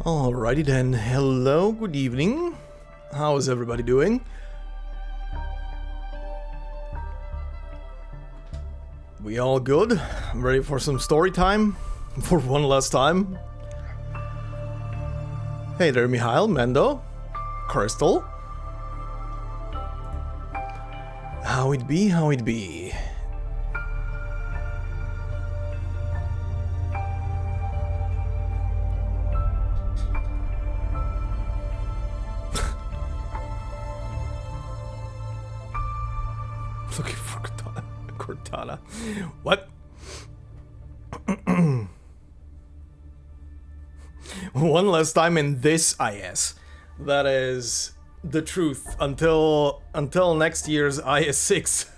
Alrighty then, hello, good evening. How is everybody doing? We all good? Ready for some story time? For one last time? Hey there, Mihail, Mendo, Crystal. How it be, how it be. Looking for Cortana. What? One last time in this IS. That is the truth until next year's IS6.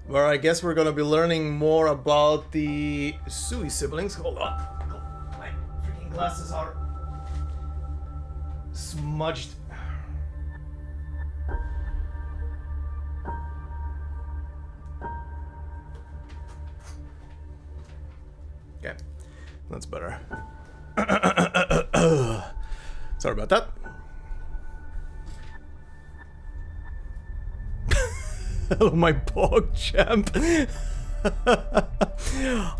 Where I guess we're gonna be learning more about the Sui siblings. Hold on. My freaking glasses are smudged. Okay, that's better. Sorry about that. Hello, my pog champ.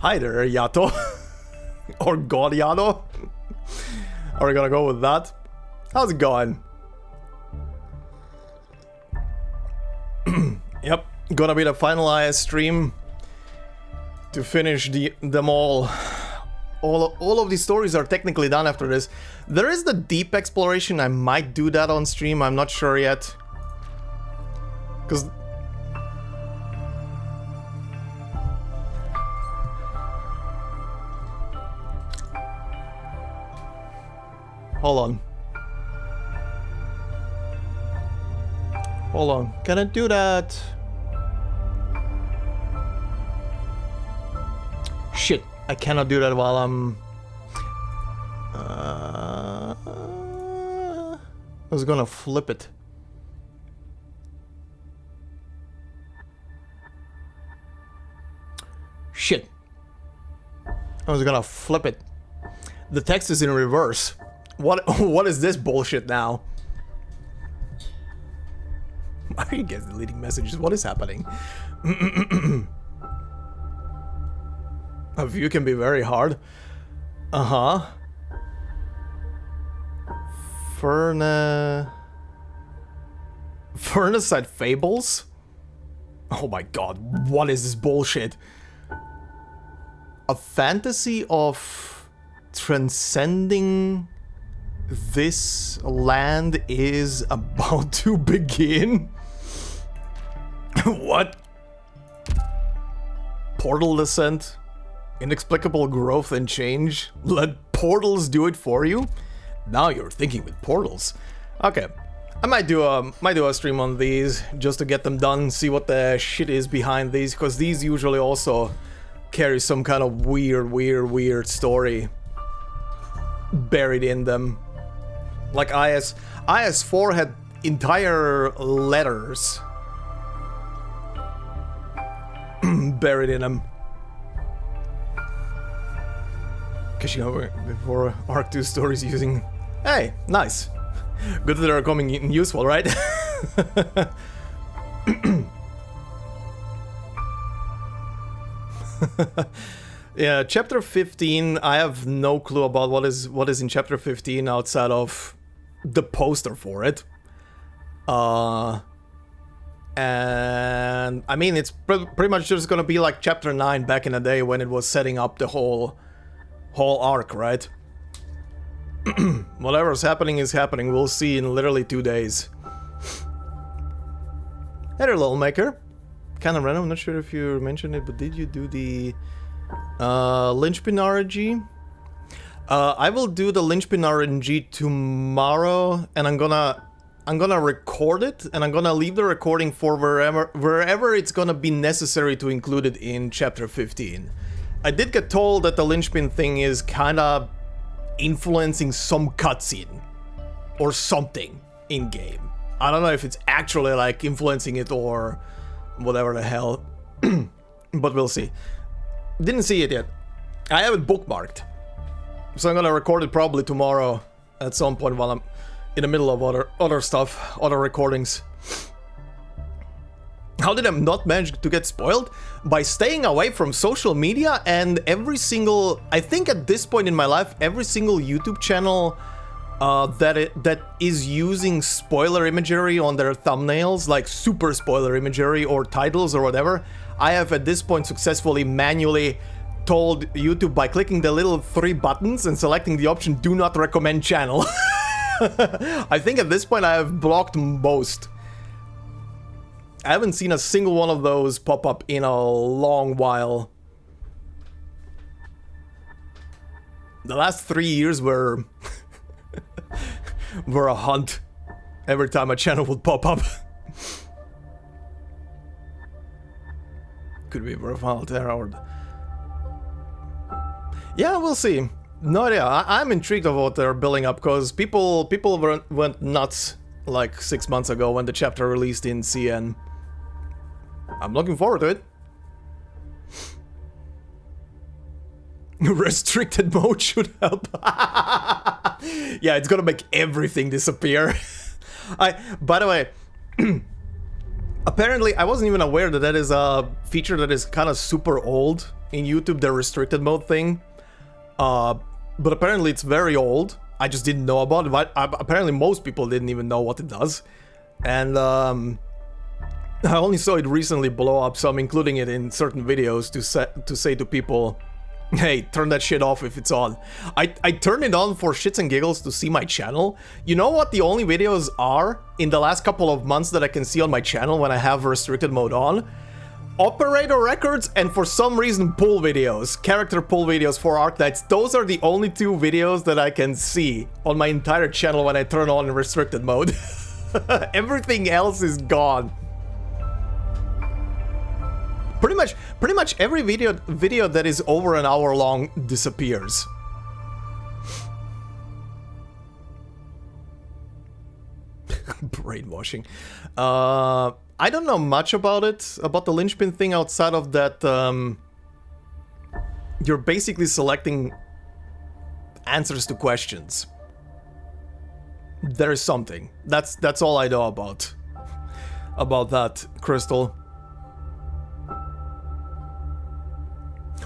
Hi there, Yato. Or God Yato. Are we gonna go with that? How's it going? Yep, gonna be the finalized stream to finish them all. All of these stories are technically done after this. There is the deep exploration. I might do that on stream. I'm not sure yet. Because... Hold on. Hold on. Can I do that? Shit. I cannot do that while I'm... I was gonna flip it. Shit. I was gonna flip it. The text is in reverse. What is this bullshit now? Why are you guys deleting messages? What is happening? A view can be very hard. Uh-huh. Furnacide Fables? Oh my god, what is this bullshit? A fantasy of transcending this land is about to begin? What? Portal descent? Inexplicable growth and change? Let portals do it for you? Now you're thinking with portals. Okay, I might do a stream on these just to get them done, see what the shit is behind these, because these usually also carry some kind of weird story buried in them. Like IS4 had entire letters buried in them. Because, you know, before Arc 2 stories using... Hey, nice. Good that they're coming in useful, right? Yeah, chapter 15, I have no clue about what is in chapter 15 outside of the poster for it. And I mean, it's pretty much just gonna be like chapter 9 back in the day when it was setting up the whole arc, right? Whatever's happening is happening. We'll see in literally 2 days. Hey there, Lol Maker. Kind of random, I'm not sure if you mentioned it, but did you do the Linchpin RNG? I will do the Linchpin RNG tomorrow, and I'm gonna record it, and I'm gonna leave the recording for wherever it's gonna be necessary to include it in chapter 15. I did get told that the Linchpin thing is kinda influencing some cutscene or something in game. I don't know if it's actually like influencing it or whatever the hell, but we'll see. Didn't see it yet. I have it bookmarked. So I'm gonna record it probably tomorrow at some point while I'm in the middle of other stuff, other recordings. How did I not manage to get spoiled? By staying away from social media, and every single, I think at this point in my life, every single YouTube channel that is using spoiler imagery on their thumbnails, like super spoiler imagery or titles or whatever, I have at this point successfully manually told YouTube by clicking the little 3 buttons and selecting the option do not recommend channel. I think at this point I have blocked most. I haven't seen a single one of those pop up in a long while. The last 3 years were were a hunt every time a channel would pop up. Could be worthwhile terror. Yeah, we'll see. No idea. I'm intrigued of what they're building up, because people went nuts like 6 months ago when the chapter released in CN. I'm looking forward to it. Restricted mode should help. Yeah, it's gonna make everything disappear. By the way, apparently I wasn't even aware that that is a feature that is kind of super old in YouTube, the restricted mode thing. But apparently it's very old. I just didn't know about it. But apparently most people didn't even know what it does. And I only saw it recently blow up, so I'm including it in certain videos to say to people, hey, turn that shit off if it's on. I turned it on for shits and giggles to see my channel. You know what the only videos are in the last couple of months that I can see on my channel when I have restricted mode on? Operator records and for some reason pull videos, character pull videos for Arknights. Those are the only 2 videos that I can see on my entire channel when I turn on in restricted mode. Everything else is gone. Pretty much every video that is over an hour long disappears. Brainwashing. I don't know much about it, about the linchpin thing, outside of that you're basically selecting answers to questions. There is something. That's all I know about that, Crystal.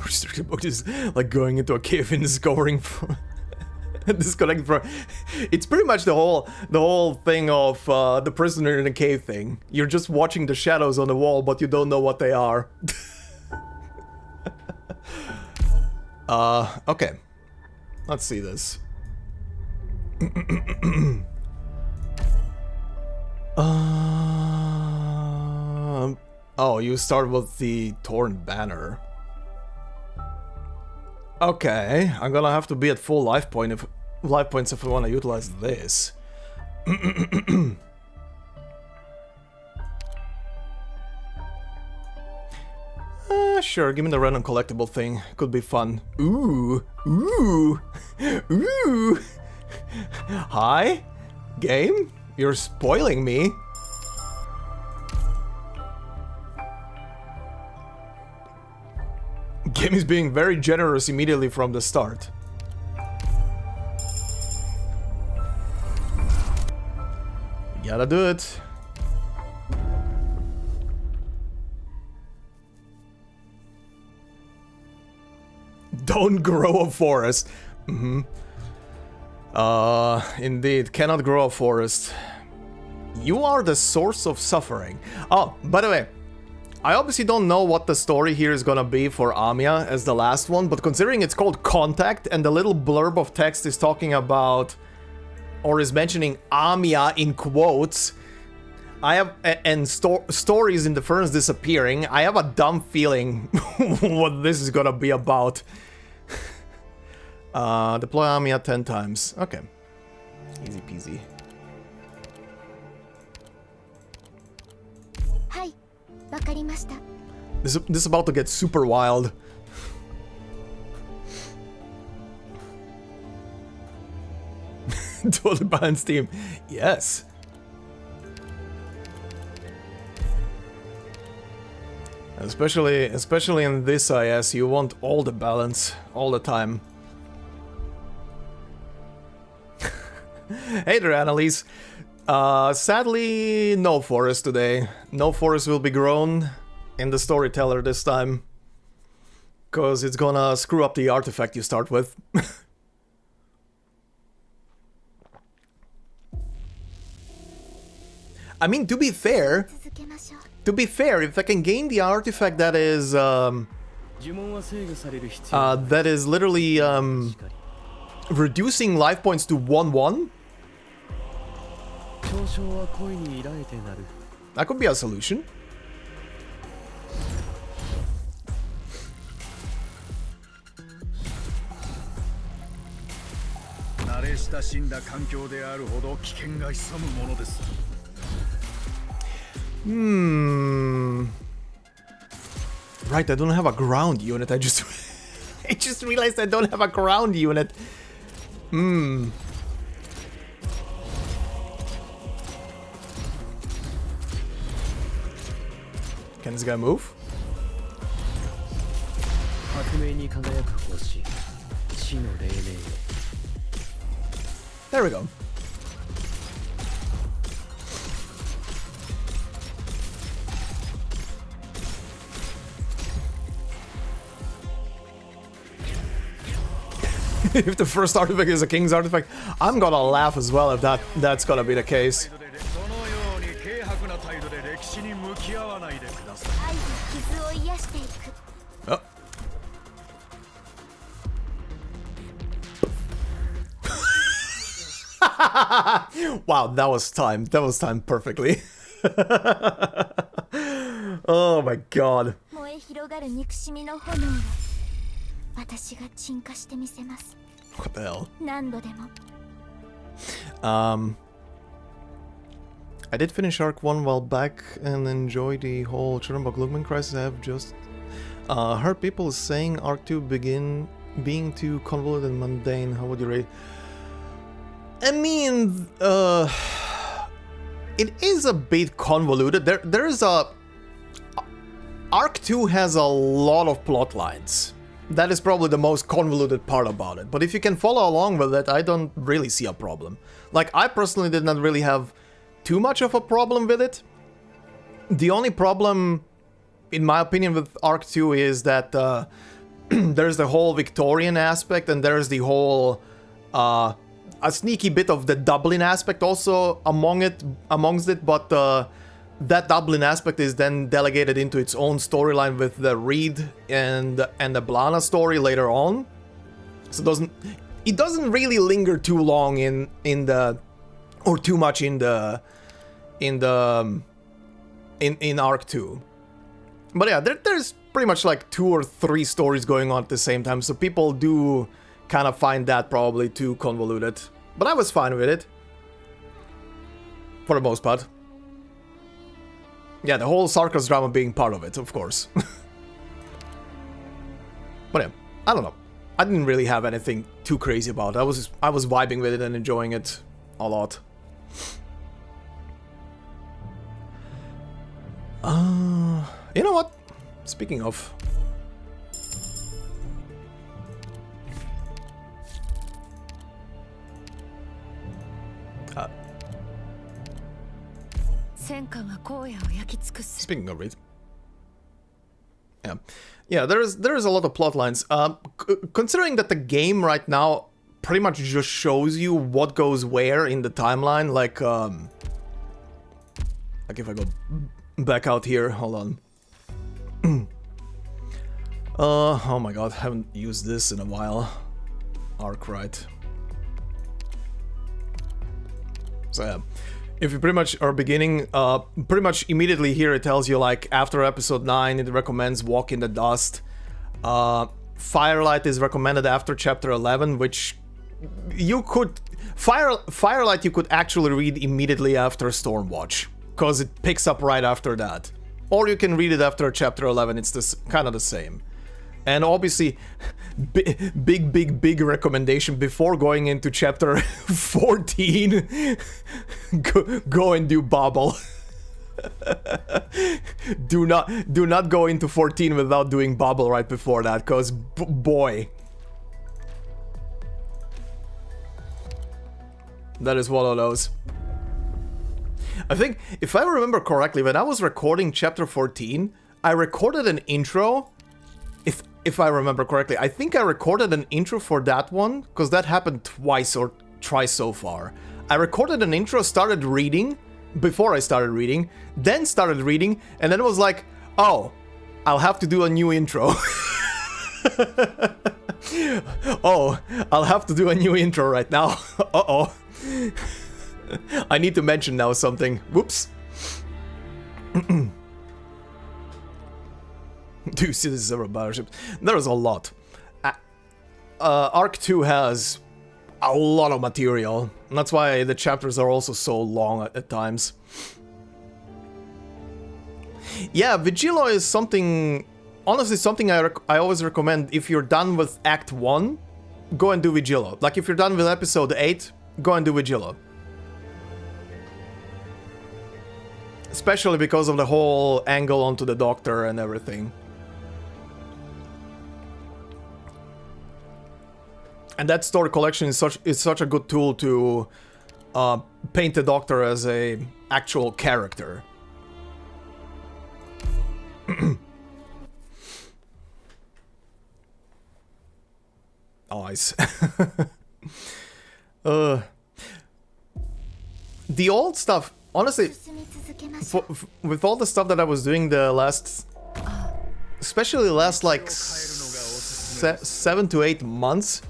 Restricted mode is like going into a cave and discovering from disconnecting from. It's pretty much the whole thing of the prisoner in a cave thing. You're just watching the shadows on the wall, but you don't know what they are. Okay. Let's see this. Oh, you start with the torn banner. Okay, I'm gonna have to be at full life points if I want to utilize this. Sure, give me the random collectible thing. Could be fun. Ooh, ooh, ooh. Hi, game? You're spoiling me. Game is being very generous immediately from the start. Gotta do it. Don't grow a forest. Indeed, cannot grow a forest. You are the source of suffering. Oh, by the way, I obviously don't know what the story here is gonna be for AMIYA as the last one, but considering it's called Contact and the little blurb of text is talking about, or is mentioning AMIYA in quotes, I have, and stories in the ferns disappearing, I have a dumb feeling what this is gonna be about. Deploy AMIYA 10 times. Okay. Easy peasy. This is about to get super wild. Totally balanced team. Yes. Especially in this IS, you want all the balance all the time. Hey there, Annalise. Sadly, no forest today. No forest will be grown in the Storyteller this time. Because it's gonna screw up the artifact you start with. I mean, to be fair, if I can gain the artifact that is literally reducing life points to 1-1, that could be a solution. Right, I don't have a ground unit. I just realized I don't have a ground unit. Can this guy move? There we go. If the first artifact is a king's artifact, I'm gonna laugh as well if that's gonna be the case. Oh. Wow, that was timed. That was timed perfectly. Oh my god. What the hell? I did finish Arc 1 while back and enjoy the whole Chernobyl-Lugman crisis. I have just heard people saying Arc 2 being too convoluted and mundane. How would you rate? I mean, it is a bit convoluted. There's a... Arc 2 has a lot of plot lines. That is probably the most convoluted part about it. But if you can follow along with it, I don't really see a problem. Like, I personally did not really have too much of a problem with it. The only problem, in my opinion, with Arc 2 is that there's the whole Victorian aspect and there's the whole... a sneaky bit of the Dublin aspect also amongst it, but that Dublin aspect is then delegated into its own storyline with the Reed and the Blana story later on. So it doesn't really linger too long in the, or too much in Arc 2. But yeah, there's pretty much like 2 or 3 stories going on at the same time, so people do kind of find that probably too convoluted. But I was fine with it. For the most part. Yeah, the whole Sarkos drama being part of it, of course. But yeah, I don't know. I didn't really have anything too crazy about it. I was vibing with it and enjoying it a lot. You know what? Speaking of... Speaking of it, yeah, there is a lot of plot lines. Considering that the game right now pretty much just shows you what goes where in the timeline, like if I go back out here, hold on. Oh my god, haven't used this in a while. Arknights. So yeah. If you pretty much are beginning, pretty much immediately here it tells you, like, after episode 9 it recommends Walk in the Dust. Firelight is recommended after chapter 11, which you could... Firelight you could actually read immediately after Stormwatch, because it picks up right after that. Or you can read it after chapter 11, it's kind of the same. And obviously, big recommendation before going into chapter 14, go and do Bobble. do not go into 14 without doing Bobble right before that, because boy. That is one of those. I think, if I remember correctly, when I was recording chapter 14, I recorded an intro. If I remember correctly, I think I recorded an intro for that one, because that happened twice or thrice so far. I recorded an intro, started reading, before I started reading, then started reading, and then it was like, oh, I'll have to do a new intro. Oh, I'll have to do a new intro right now. Uh-oh. I need to mention now something. Whoops. Do you see the several battleships? There's a lot. Arc 2 has a lot of material. And that's why the chapters are also so long at times. Yeah, Vigilo is something... Honestly, something I always recommend. If you're done with Act 1, go and do Vigilo. Like, if you're done with Episode 8, go and do Vigilo. Especially because of the whole angle onto the Doctor and everything. And that story collection is such a good tool to paint the Doctor as a actual character. Eyes. The old stuff, honestly, with all the stuff that I was doing the last, especially the last like 7 to 8 months,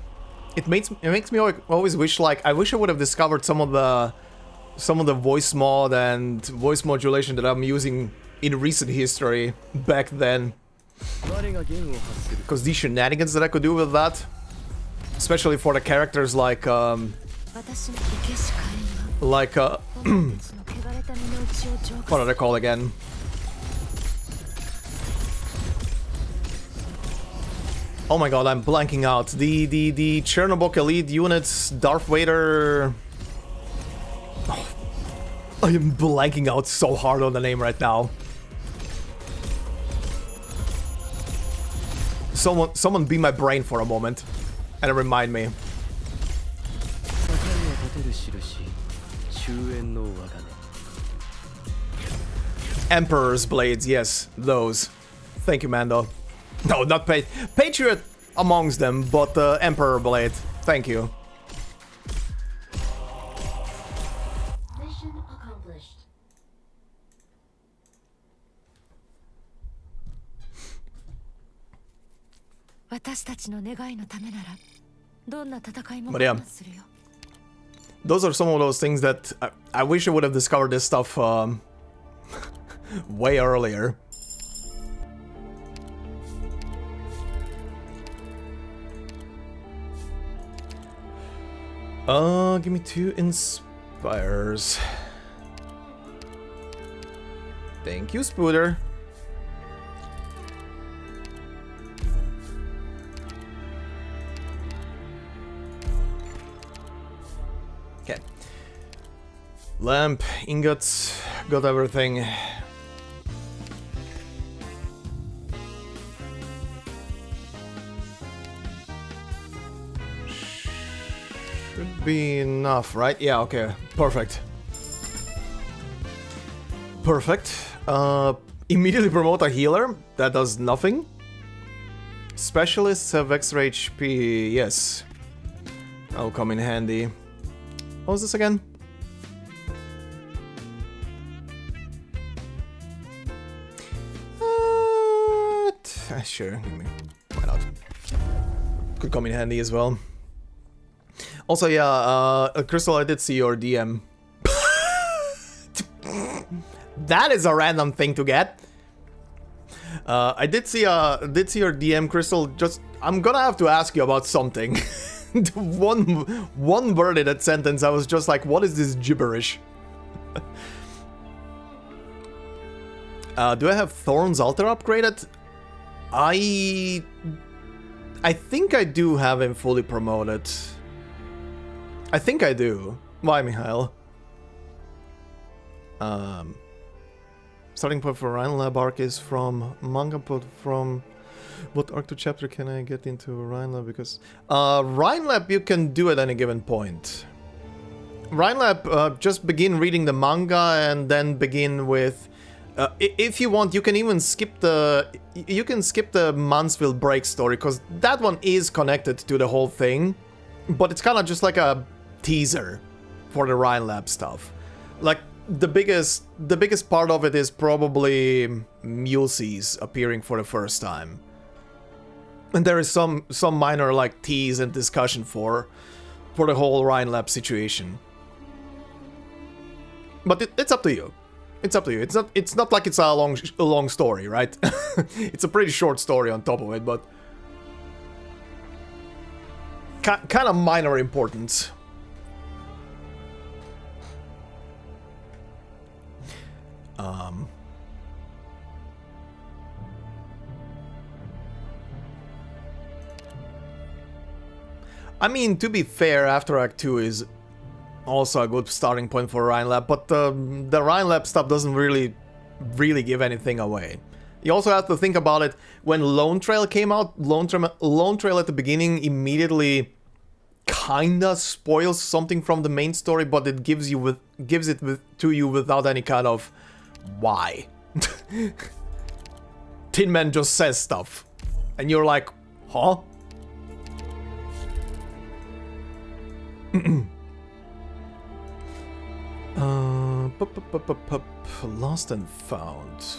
it makes me always wish, like, I wish I would have discovered some of the voice mod and voice modulation that I'm using in recent history back then. Because these shenanigans that I could do with that, especially for the characters like what are they called again? Oh my god, I'm blanking out. The Chernobog Elite units, Darth Vader... Oh, I am blanking out so hard on the name right now. Someone be my brain for a moment and remind me. Emperor's Blades, yes, those. Thank you, Mando. No, not Patriot amongst them, but Emperor Blade. Thank you. Mission accomplished. But yeah, those are some of those things that I wish I would have discovered this stuff way earlier. Give me 2 inspires. Thank you, Spooter. Okay. Lamp, ingots, got everything. Should be enough, right? Yeah, okay. Perfect. Perfect. Immediately promote a healer. That does nothing. Specialists have extra HP. Yes. That'll come in handy. What was this again? Sure, give me. Why not? Could come in handy as well. Also, yeah, Crystal, I did see your DM. That is a random thing to get. I did see your DM, Crystal. Just, I'm gonna have to ask you about something. one word in that sentence, I was just like, what is this gibberish? Do I have Thorn's Altar upgraded? I think I do have him fully promoted. I think I do. Why, Mikhail? Starting point for Rhine Lab arc is from manga, but from what arc to chapter can I get into Rhine Lab? Because Rhine Lab you can do at any given point. Rhinelab, just begin reading the manga and then begin with... if you want, you can even skip the... You can skip the Mansfield break story, because that one is connected to the whole thing. But it's kind of just like a teaser for the Rhinelab stuff. Like, the biggest part of it is probably Mulesys appeaing for the first time. And there is some minor, like, tease and discussion for the whole Rhinelab situation. But it's up to you. It's up to you. It's not like it's a long story, right? It's a pretty short story on top of it, but kind of minor importance. I mean, to be fair, After Act 2 is also a good starting point for Rhinelab, but the Rhinelab stuff doesn't really give anything away. You also have to think about it, when Lone Trail came out, Lone Trail at the beginning immediately kinda spoils something from the main story, but it gives it to you without any kind of why. Tin Man just says stuff, and you're like, huh? Lost and Found.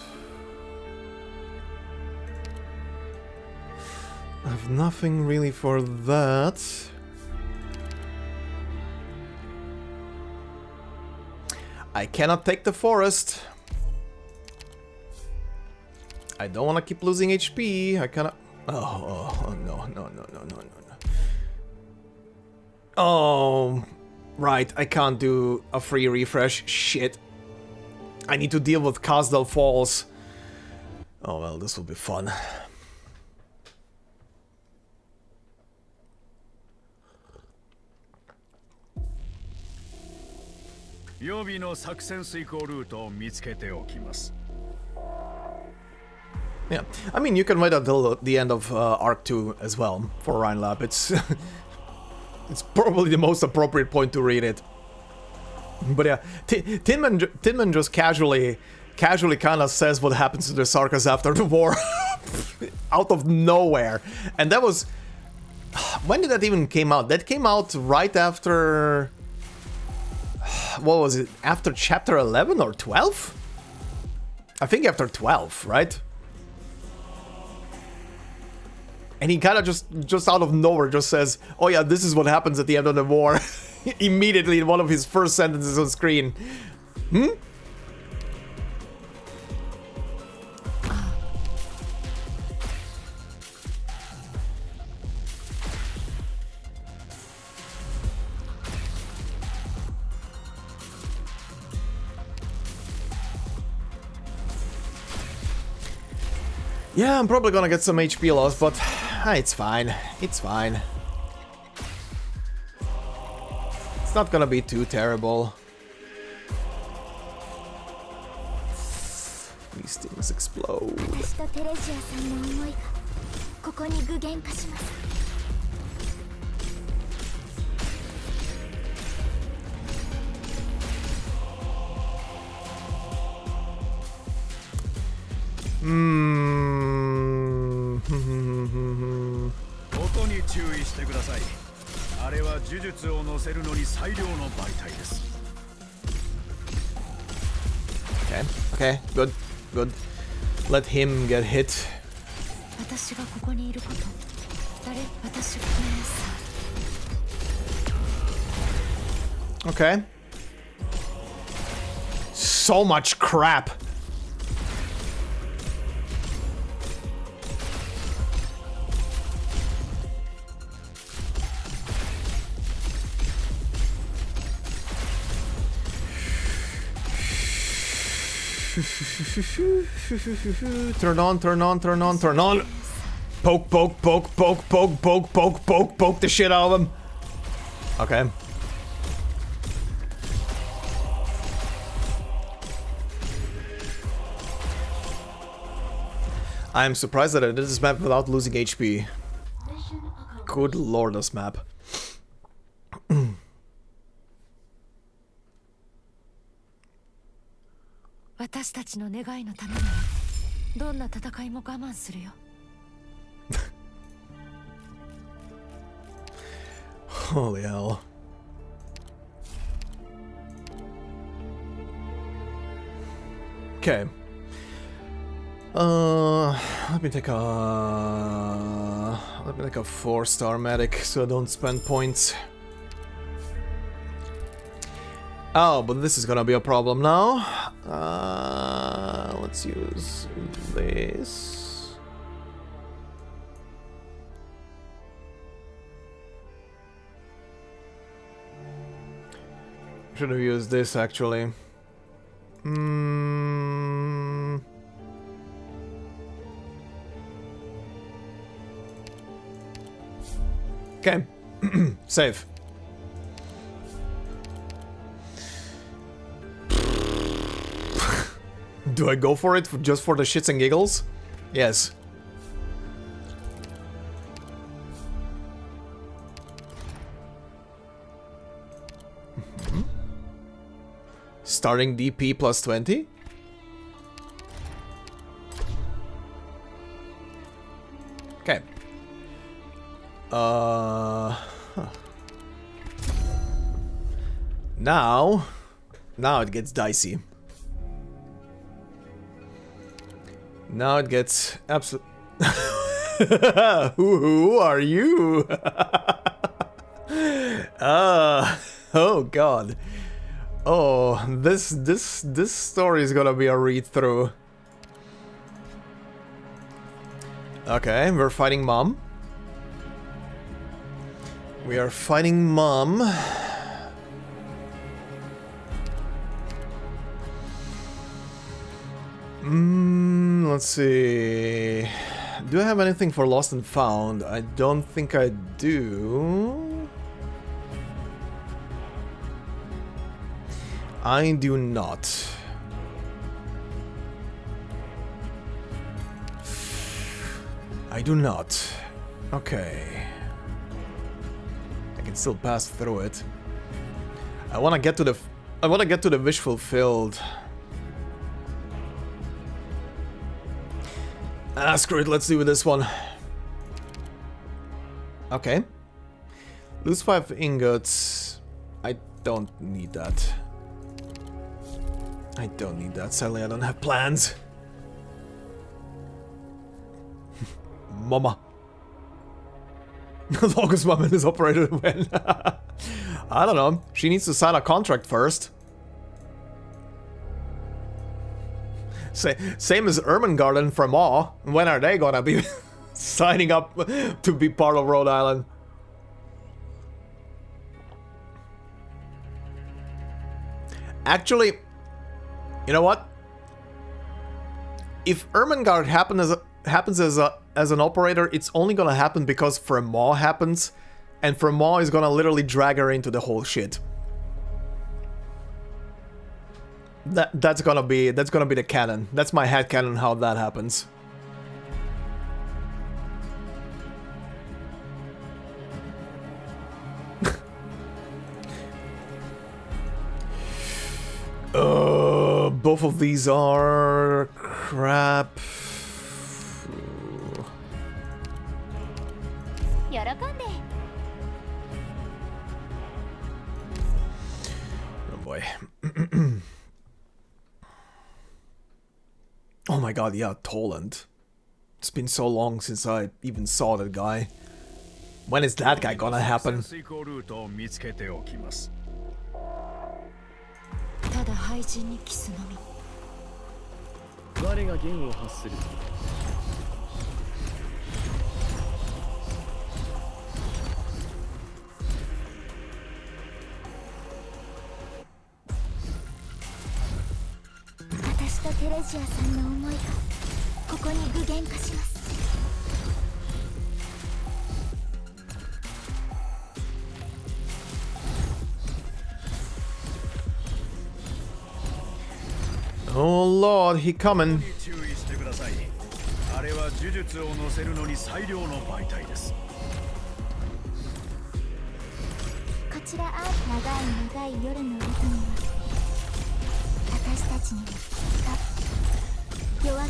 I have nothing really for that. I cannot take the forest. I don't want to keep losing HP. I cannot. Oh no. Oh, right. I can't do a free refresh. Shit. I need to deal with Casdell Falls. Oh well, this will be fun. Yeah, I mean, you can wait until the end of Arc 2 as well for Rhinelab. It's it's probably the most appropriate point to read it. But yeah, Tin Man just casually kind of says what happens to the Sarkas after the war, out of nowhere, and that was, when did that even came out? That came out right after, what was it? After chapter 11 or 12? I think after 12, right? And he kind of just out of nowhere just says, oh yeah, this is what happens at the end of the war. Immediately in one of his first sentences on screen. Hmm? Yeah, I'm probably gonna get some HP loss, but it's fine. It's fine. It's not gonna be too terrible. These things explode. Okay, good. Let him get hit. Okay. So much crap. Turn on. Poke the shit out of him. Okay. I am surprised that I did this map without losing HP. Good lord, this map. 私たちの願いのためならどんな戦いも我慢するよ。Holy hell. Okay. Let me take a 4-star medic so I don't spend points. Oh, but this is gonna be a problem now. Let's use this. Should have used this actually. Okay. Save. Do I go for it just for the shits and giggles? Yes. Starting DP plus 20? Okay. Now it gets dicey. Now it gets absolute. Who are you? Oh god. Oh, this story is gonna be a read-through. Okay, we're fighting Mom. We are fighting Mom. Let's see. Do I have anything for Lost and Found? I don't think I do. I do not. I do not. Okay. I can still pass through it. I want to get to the wish fulfilled. Ah, screw it, let's do this one. Okay. Lose 5 ingots. I don't need that. I don't need that. Sadly, I don't have plans. Mama. Longest moment is operated when. I don't know. She needs to sign a contract first. Same as Ermengarde and Fremont. When are they gonna be signing up to be part of Rhode Island? Actually, you know what? If Ermengarde happens as an operator, it's only gonna happen because Fremont happens, and Fremont is gonna literally drag her into the whole shit. That's gonna be the canon. That's my head canon how that happens. Both of these are crap. Oh boy. Oh my god, yeah, Toland. It's been so long since I even saw that guy. When is that guy gonna happen? Oh lord, he coming.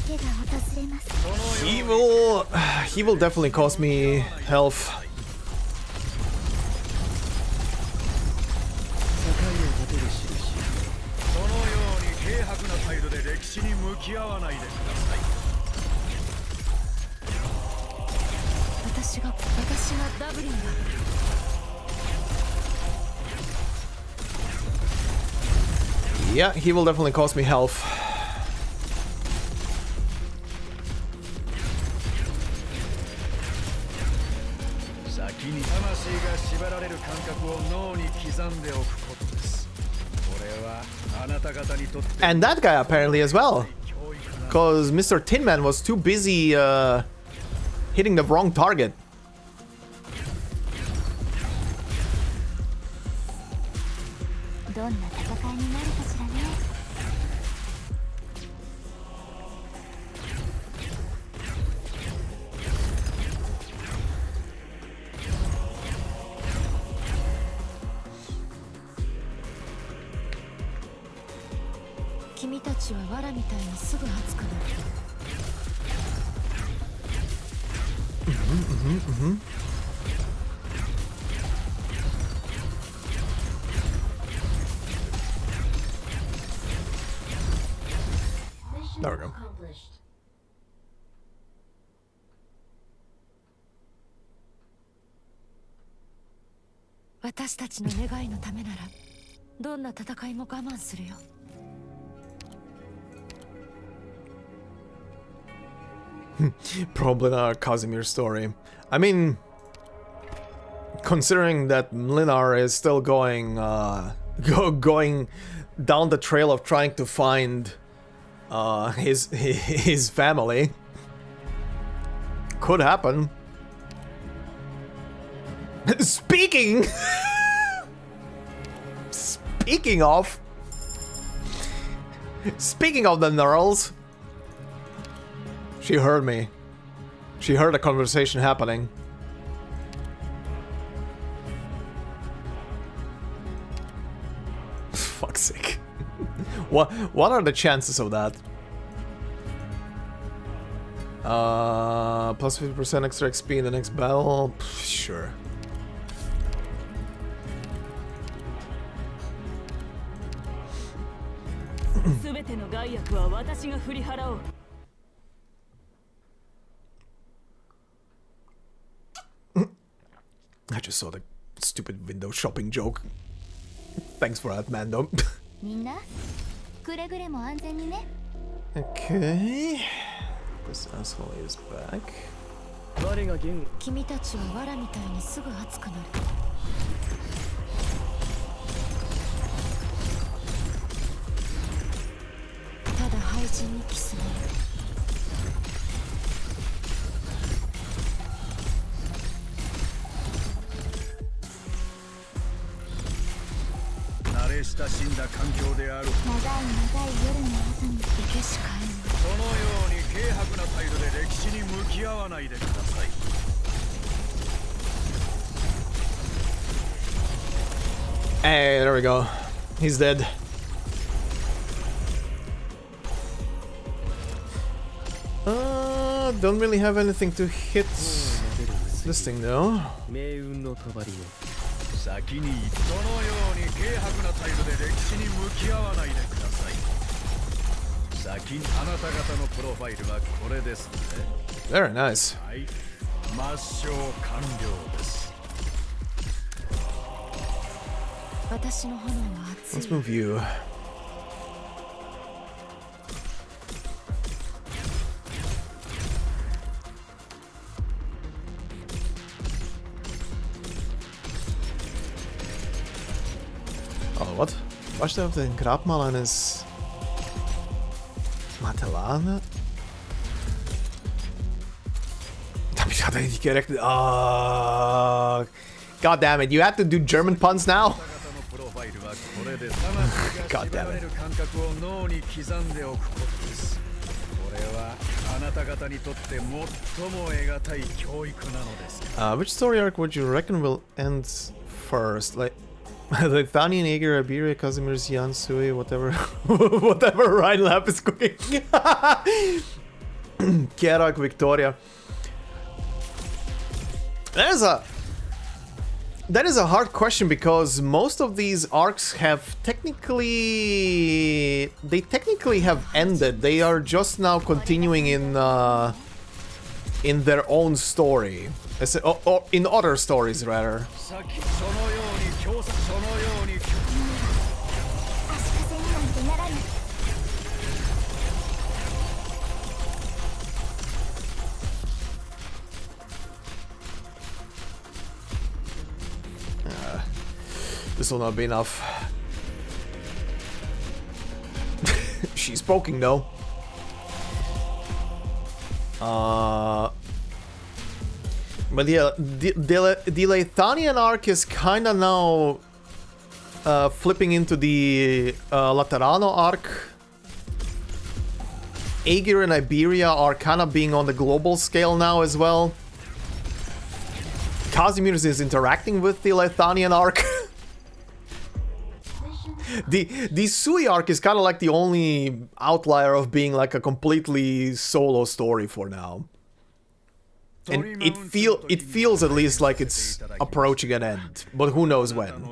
けが訪れます He will definitely cost me health. 境を立てる印。そのように軽薄な態度で歴史に向き合わないでください。私がダブリンだ Yeah, he will definitely cost me health. 先に魂が縛られる感覚を脳に刻んでおくことです。これはあなた方にとって And that guy apparently as well. 教育な Because Mr. Tin Man was too busy hitting the wrong target. どんな戦いになるかしらね 君たちは藁みたいにすぐ熱くなる Mission There we go. accomplished. 私たちの願いのためならどんな戦いも我慢するよ Probably not a Casimir story. I mean, considering that Mlinar is still going, going down the trail of trying to find his family, could happen. Speaking of the Knurls. She heard me. She heard a conversation happening. Fuck's sake. What are the chances of that? Plus 50% extra XP in the next battle? Pff, sure. I just saw the stupid window shopping joke. Thanks for that, Mando. みんなくれぐれも安全にね Okay. This asshole is back. 我が元君たちは藁みたいにすぐ熱くなるただ廃人にキスね 慣れ親しんだ環境である。長い夜の後に行けしかえんそのように軽薄な態度で歴史に向き合わないでください。 Hey, there we go. He's dead. Don't really have anything to hit this thing though. 命運の帳を先にそのように軽薄な態度で歴史に向き合わないでください。先にあなた方のプロファイルはこれですね。 Very nice. はい、抹消完了です。 私の炎は熱 Let's い move you. Oh, what? Wascht er auf den Grabmal eines Matellane? Damit hat er nicht gerechnet. Oh, God damn it! You have to do German puns now. God damn it! Which story arc would you reckon will end first? Like. The Thani, Aegir, Iberia, Casimir, Jan, Sui, whatever, whatever Ryan Lap is cooking. Kerak, Victoria. That is a hard question because most of these arcs have technically have ended. They are just now continuing in their own story, or in other stories rather. 足かせになんてならぬ。 This will not be enough. She's poking though. But yeah, the Lathanian arc is kinda now flipping into the Laterano arc. Aegir and Iberia are kinda being on the global scale now as well. Casimir is interacting with the Lathanian arc. The Sui arc is kind of like the only outlier of being like a completely solo story for now. And it feels at least like it's approaching an end, but who knows when. And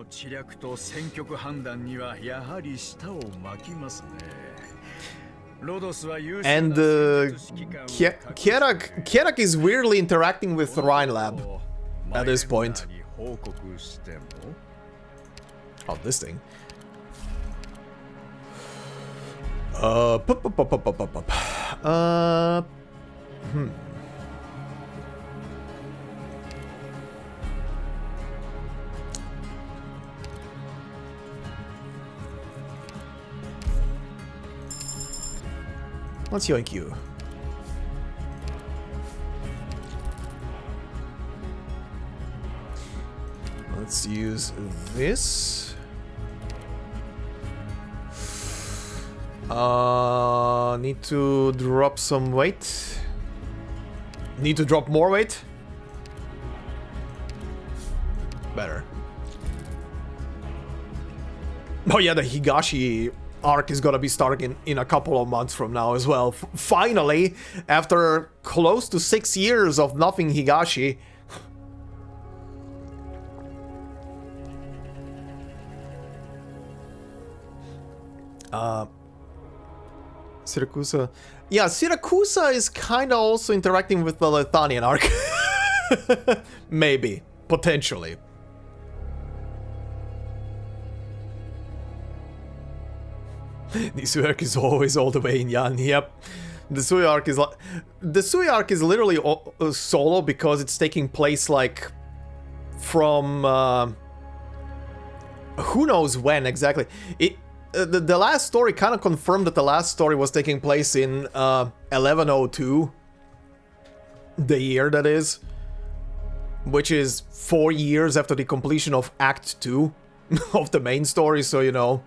Kerak is weirdly interacting with Rhinelab at this point. Oh, this thing. Let's yoink you. Let's use this. Need to drop some weight. Need to drop more weight. Better. Oh yeah, the Higashi arc is gonna be starting in a couple of months from now as well. Finally, after close to 6 years of nothing Higashi. Siracusa. Yeah, Siracusa is kinda also interacting with the Lethanian arc. Maybe. Potentially. The Sui arc is always all the way in Yan. Yep. The Sui arc is like... The Sui arc is literally solo because it's taking place like... From... who knows when exactly. The last story kind of confirmed that the last story was taking place in 1102. The year, that is. Which is 4 years after the completion of Act 2 of the main story, so you know.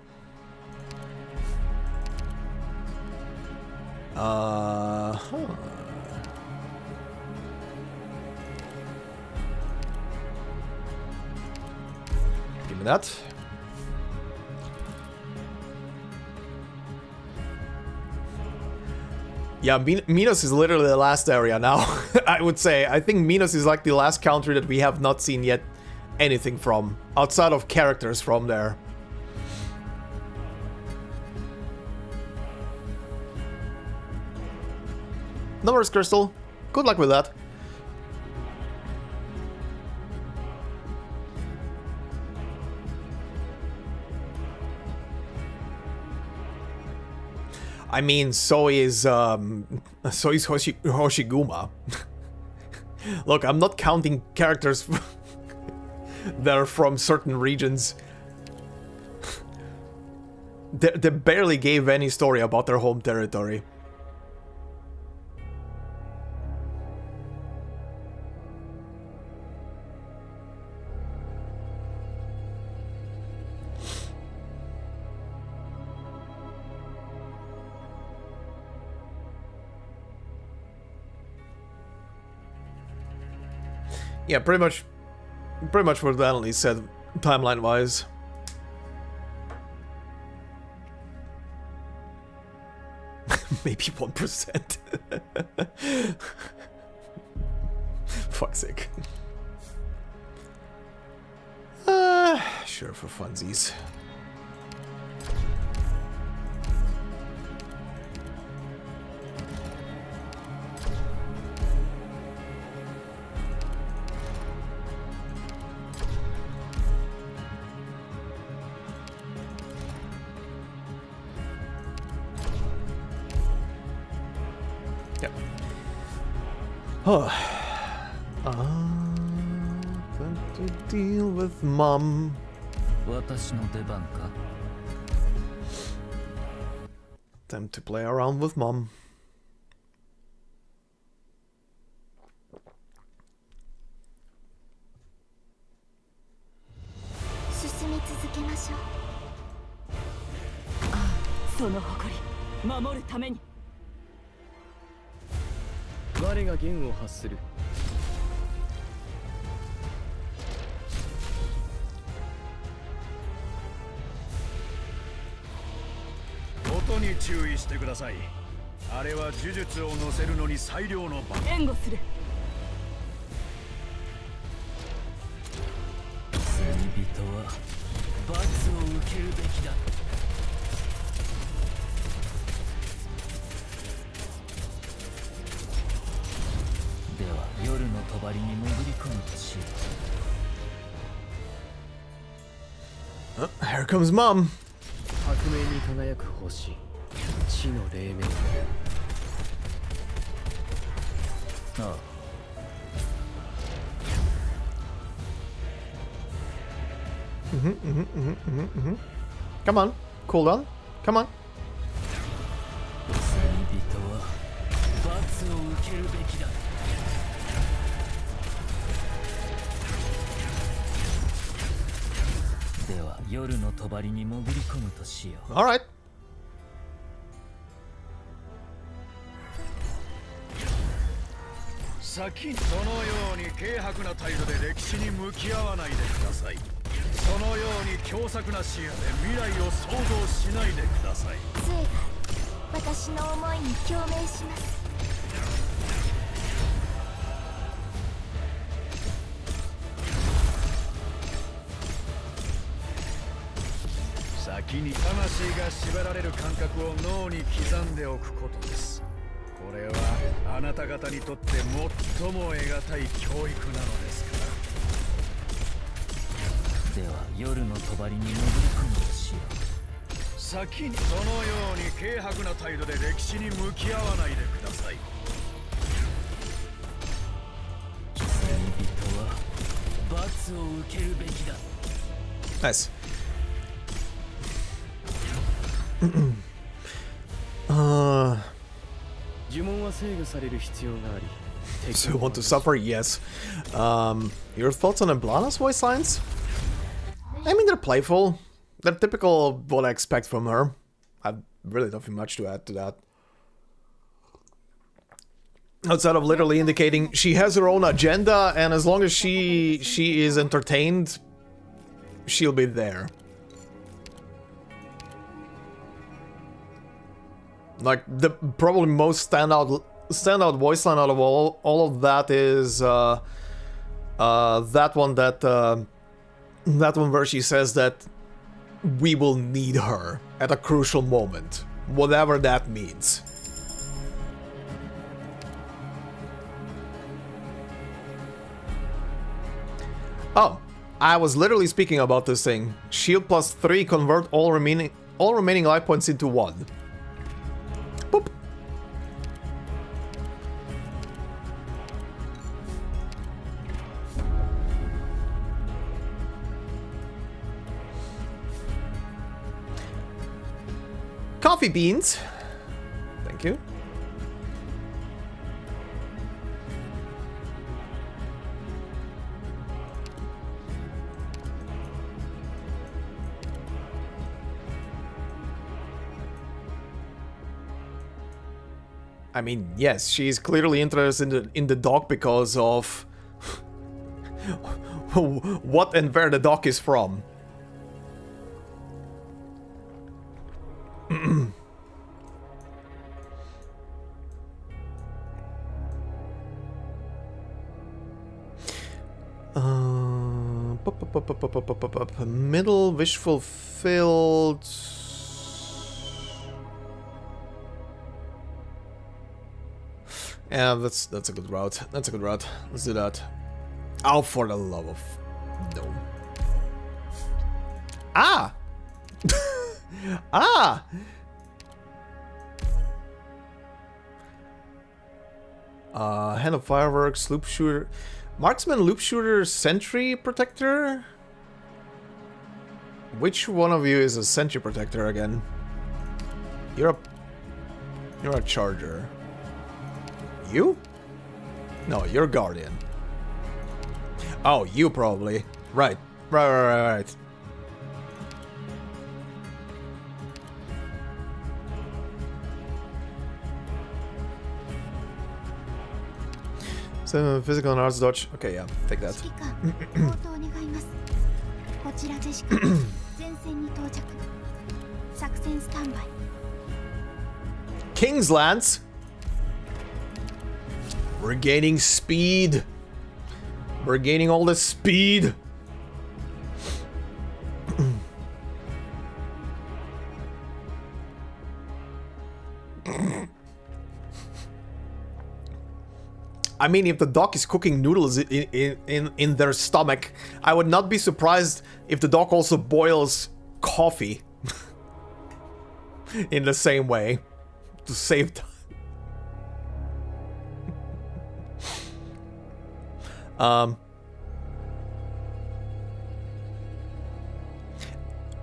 Give me that. Yeah, Minos is literally the last area now, I would say. I think Minos is like the last country that we have not seen yet anything from, outside of characters from there. No worries, Crystal. Good luck with that. I mean, so is Hoshiguma. Look, I'm not counting characters that are from certain regions. They barely gave any story about their home territory. Yeah, pretty much what Annalie said, timeline-wise. Maybe 1%. Fuck's sake. Sure, for funsies. Yep. Oh. Time to deal with mom. 私の出番か Time to play around with mom. 進み続けましょう。その誇り守るために。我が弦を発する。音に注意してください。あれは呪術を乗せるのに最良の場。援護する。罪人は罰を受けるべきだ。では夜の帳に潜り込むとしよう。 Oh, here comes mom. 白明に輝く星、地の黎明。ああ。Come on, cool down. Come on. 罪人は罰を受けるべきだ。では夜の帳に潜り込むとしよう。 All right. 先にそのように軽薄な態度で歴史に向き合わないでください。そのように狭窄な視野で未来を想像しないでください。杖が私の思いに共鳴します。先に魂が縛られる感覚を脳に刻んでおくことです。これはあなた方にとって最も得難い教育なのですから。では夜の帳に潜り込むとしよう。先にそのように軽薄な態度で歴史に向き合わないでください。罪人は罰を受けるべきだ。 Nice. So you want to suffer? Yes. Your thoughts on Emblana's voice lines? I mean, they're playful. They're typical of what I expect from her. I've really nothing much to add to that. Outside of literally indicating she has her own agenda, and as long as she is entertained, she'll be there. Like, the probably most standout voice line out of all of that is that one where she says that we will need her at a crucial moment, whatever that means. Oh, I was literally speaking about this thing. Shield plus 3 convert all remaining life points into 1. Boop. Coffee beans. Thank you. I mean, yes, she's clearly interested in the dock because of what and where the dock is from. Middle wish fulfilled. Yeah, that's a good route. That's a good route. Let's do that. Oh, for the love of no. Ah! Ah! Hand of fireworks, loop shooter, marksman, loop shooter, sentry protector. Which one of you is a sentry protector again? You're a charger. You? No, you're guardian. Oh, you probably. Right. Right. So physical and arts dodge. Okay, yeah, take that. King's Lance. We're gaining speed. We're gaining all this speed. I mean, if the dog is cooking noodles in their stomach, I would not be surprised if the dog also boils coffee in the same way to save time.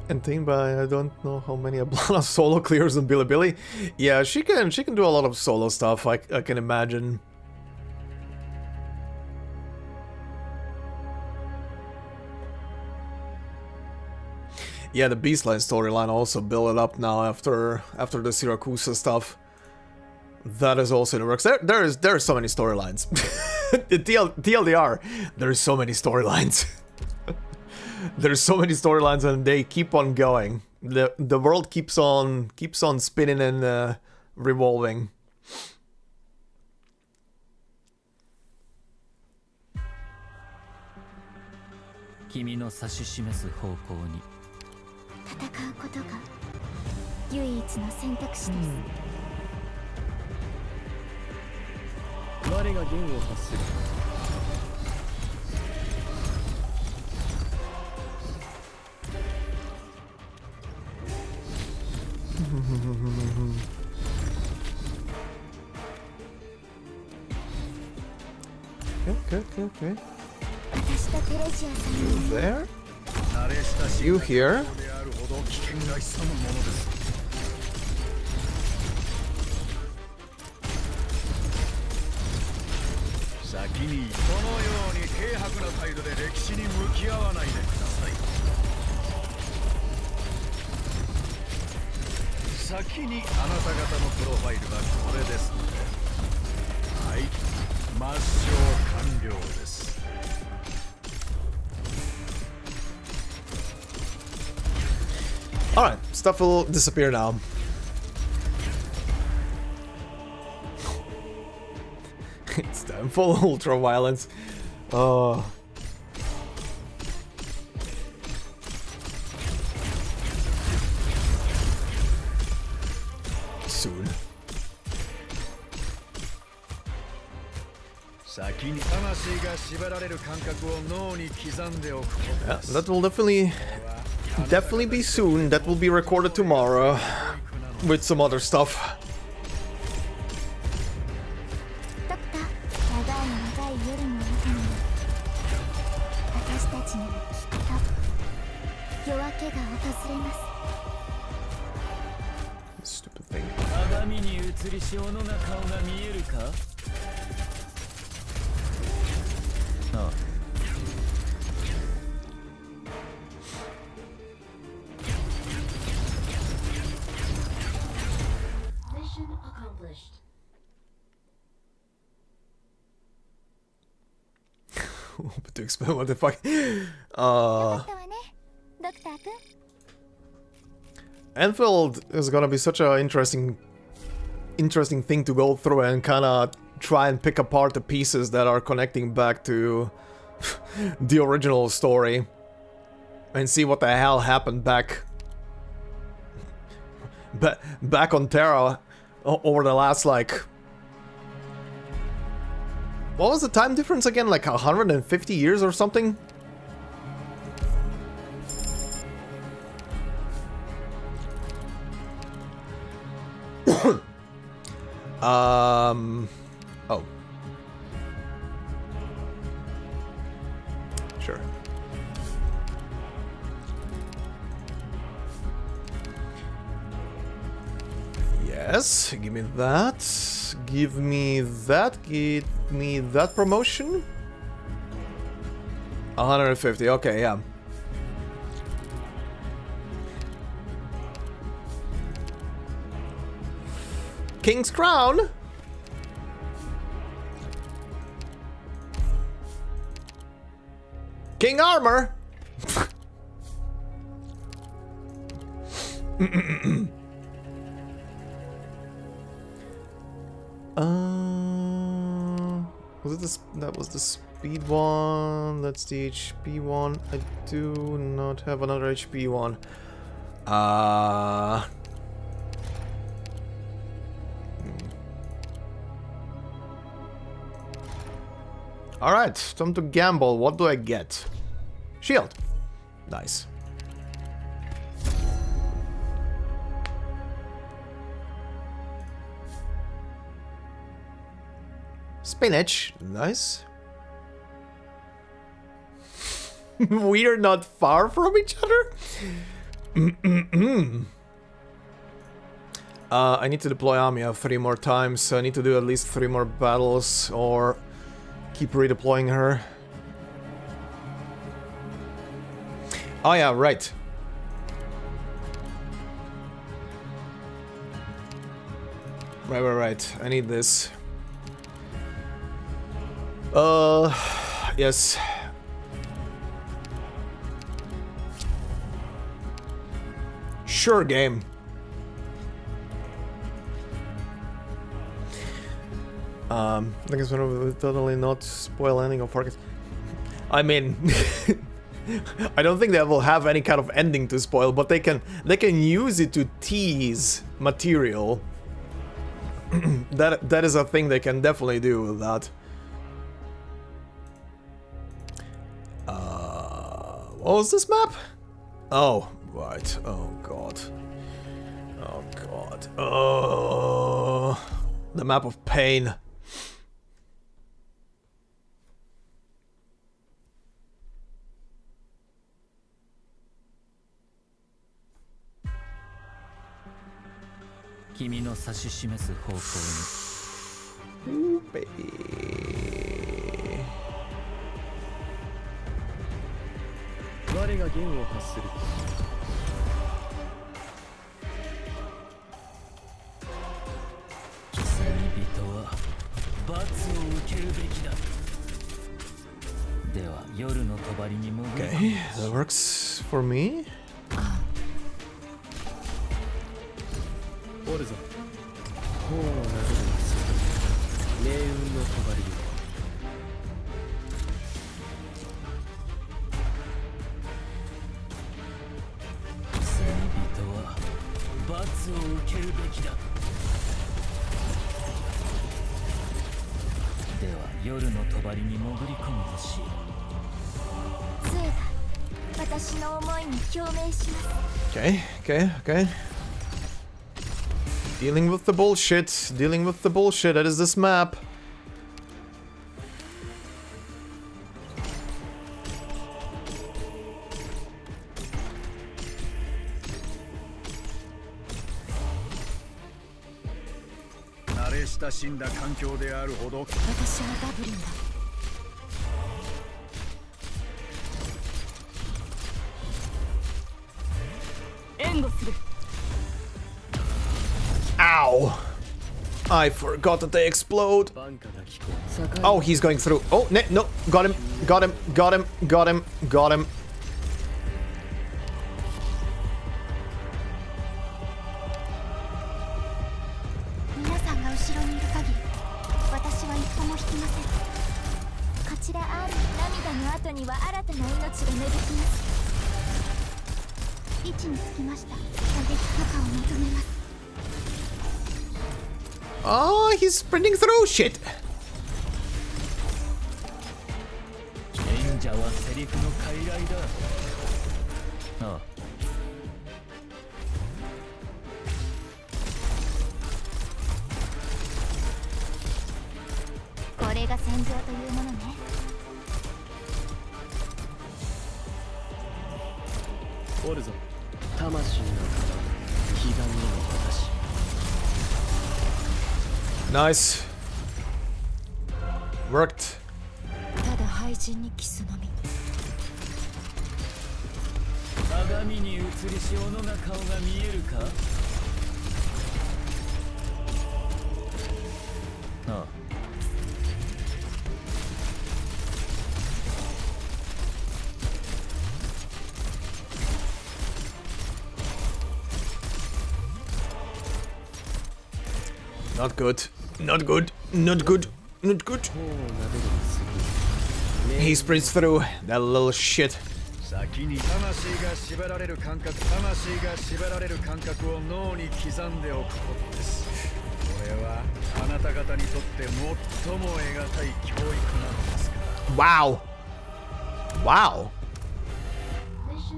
And think by I don't know how many Ablana solo clears on Bilibili. Yeah, she can do a lot of solo stuff. I can imagine. Yeah, the Beastline storyline also built it up now after the Siracusa stuff. That is also in the works. There are so many storylines. TLDR, there's so many storylines. There's so many storylines and they keep on going. The world keeps on spinning and revolving. Kimi no sashishimesu hokou ni. 戦うことが唯一の選択肢です。我が弦を発する。Okay. 私とテレジアさんに There? You here? Alright, stuff will disappear now. It's time for ultra violence. Oh. Soon. Yeah, that will definitely be soon. That will be recorded tomorrow with some other stuff. ドクター、長い夜の中に私たちにきっと夜明けが訪れます。 Stupid thing. 鏡に映り潮のが顔が見えるか？ああ。 Mission accomplished. To explain what the fuck. よかったわね、ドクター君。 Enfield is gonna be such a interesting thing to go through and kinda try and pick apart the pieces that are connecting back to the original story. and see what the hell happened back on Terra over the last, like, what was the time difference again? Like 150 years or something? Oh. Sure. Yes, give me that. Give me that. Give me that promotion. 150, okay, yeah. King's Crown? King Armor? Was it this? That was the speed one. That's the HP one. I do not have another HP one. Alright, time to gamble. What do I get? Shield. Nice. Spinach. Nice. We are not far from each other. I need to deploy AMIYA 3 more times, so I need to do at least 3 more battles or keep redeploying her. Oh yeah, right. Right. I need this. Yes. Sure, game. I guess we will totally not spoil ending of Arknights. I mean, I don't think they will have any kind of ending to spoil, but they can use it to tease material. That is a thing they can definitely do with that. What was this map? Oh, right. Oh god. Oh god. Oh, the map of pain. Ooh, baby. Okay, that works for me. Okay. Dealing with the bullshit. That is this map. Ow! I forgot that they explode. Oh, he's going through. Oh, no, got him. 位置につきました。射撃許可を求めます。 Oh, he's sprinting through shit. 演者はセリフの傀儡だ。ああ。これが戦場というものね。おるぞ。魂の彼岸への私。 Nice. Worked. ただ廃人にキスのみ。鏡に映りし斧が顔が見えるか。ああ。 Not good. Not good. Not good. Not good. He sprints through that little shit. 先に魂が縛られる感覚を脳に刻んでおくことです。これはあなた方にとって最も得難い教育なのですから。 Wow. Wow.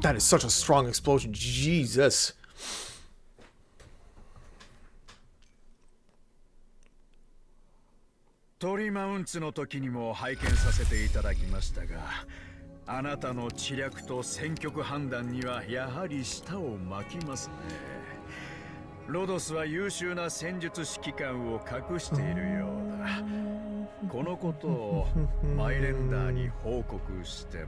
That is such a strong explosion. Jesus. トリマウンツの時にも拝見させていただきましたが、あなたの知略と戦局判断にはやはり舌を巻きますね。ロドスは優秀な戦術指揮官を隠しているようだ。このことをマイレンダーに報告しても。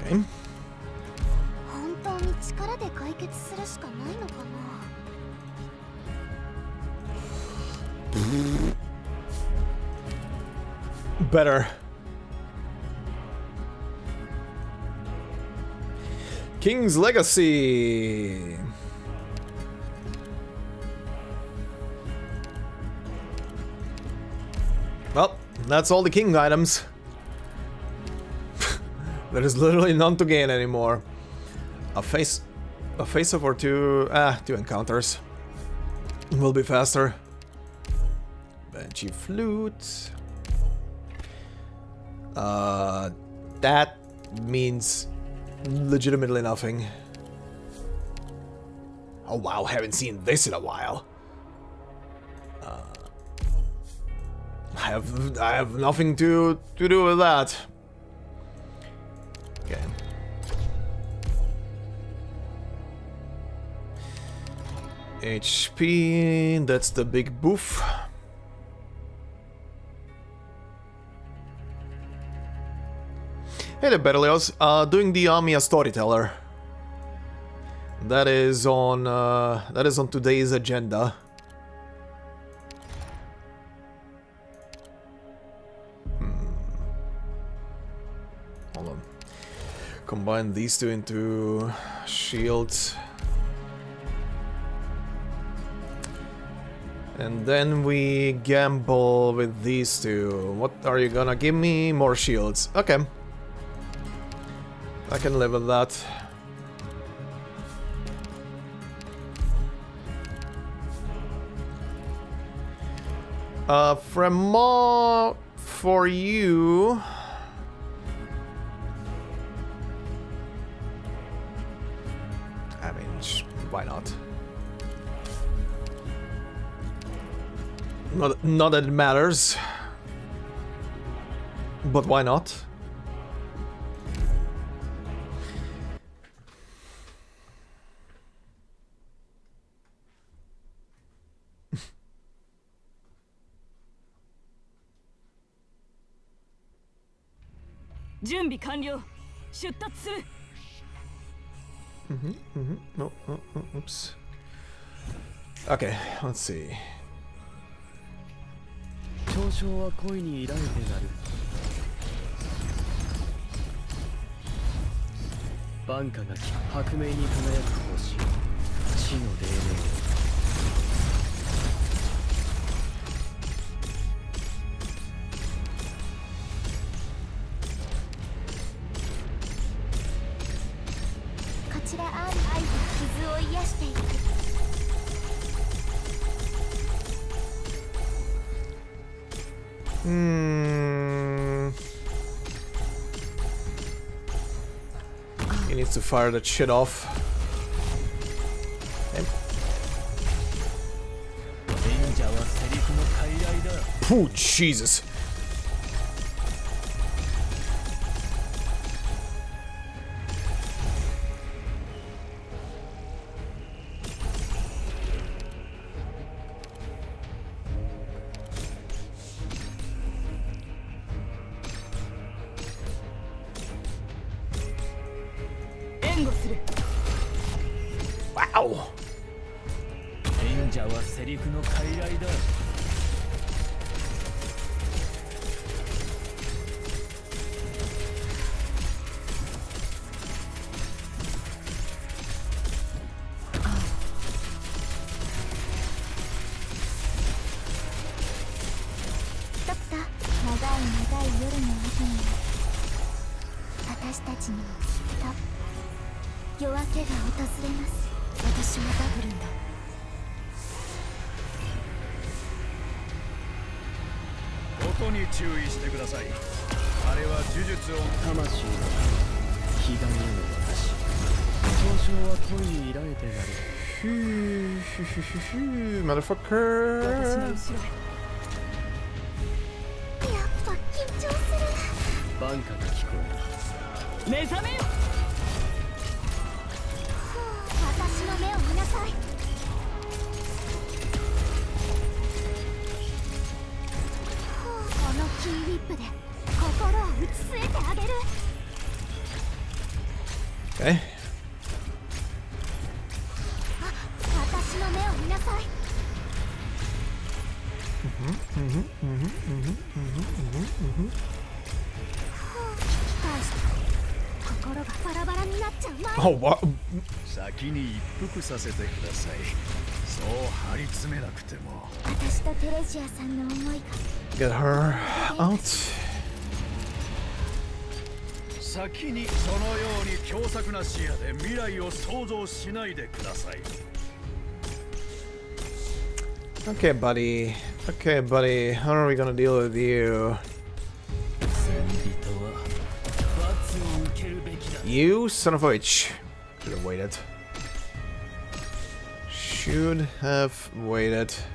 Okay. 本当に力で解決するしかないのかな。 Better. King's Legacy. Well, that's all the king items. There is literally none to gain anymore. A face-off or two encounters will be faster. Banshee flute. That means legitimately nothing. Oh wow, haven't seen this in a while. I have nothing to do with that. Okay. HP, that's the big boof. Hey there, Berlioz. Doing the AMIYA Storyteller. That is on today's agenda. Hold on. Combine these two into shields. And then we gamble with these two. What are you gonna give me? More shields. Okay. I can live with that. Fremont for you. I mean, why not? Not that it matters. But why not? No, oops. Okay, let's see. 嘲笑は恋に抱いてなる。万化が白明に輝く星地の黎明こちらアーム愛で傷を癒していく。He needs to fire that shit off. Okay. 賢者はセリフの傀儡だ Pooh, Jesus. Wow. 賢者はセリフの傀儡だドクター、長い長い夜の後に私たちにもきっと夜明けが訪れます。私はバブルンだ音に注意してください。あれは呪術を魂の火種の私交渉は恋に依られてなる Motherfucker. 私の後ろへやっぱ緊張する。万化が聞こえる目覚めよ私の目を見なさい。このキーウィップで心を打ち据えてあげる。 Okay. 私の目を見なさい。引き返して心がバラバラになっちゃう前 Oh, what? 先に一服させてください。そう張り詰めなくても。私とテレジアさんの思いが Get her out. 先にそのように狭窄な視野で未来を想像しないでください。 Okay, buddy. Okay, buddy. How are we gonna deal with you? 戦人は罰を受けるべきだ You son of a bitch. Should have waited. Should have waited. She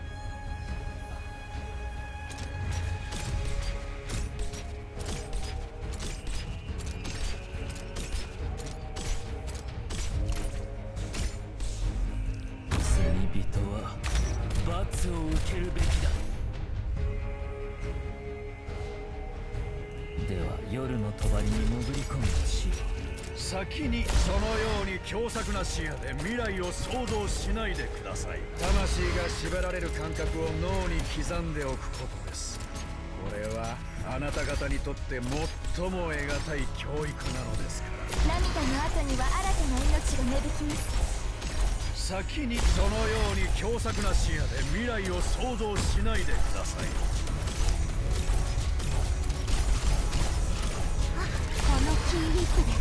先にそのように狭窄な視野で未来を想像しないでください。魂が縛られる感覚を脳に刻んでおくことです。これはあなた方にとって最も得難い教育なのですから。涙の後には新たな命が芽吹きます。先にそのように狭窄な視野で未来を想像しないでください。このキーウィップで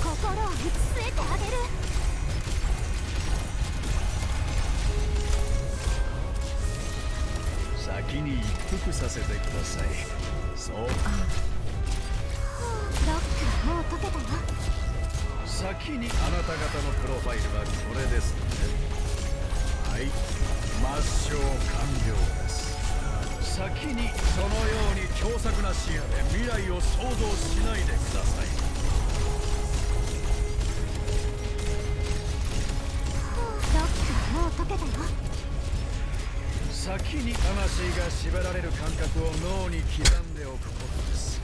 心を打ち据えてあげる。先に一服させてください。そう。ロックもう解けたよ。先にあなた方のプロファイルはこれですね。はい、抹消完了です。先にそのように狭窄な視野で未来を想像しないでください。ロックもう解けたよ。先に魂が縛られる感覚を脳に刻んでおくことです。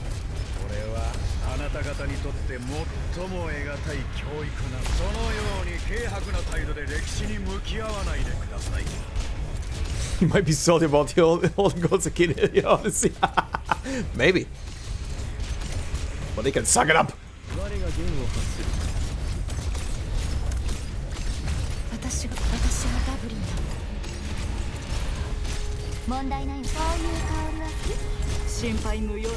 これはあなた方にとって最も得難い教育なの。そのように軽薄な態度で歴史に向き合わないでください。You might be salty about the old gods kid, honestly. Maybe. But they can suck it up. 我が弦を発する私がダブルだ。問題ない。そういう香りは心配無用だ。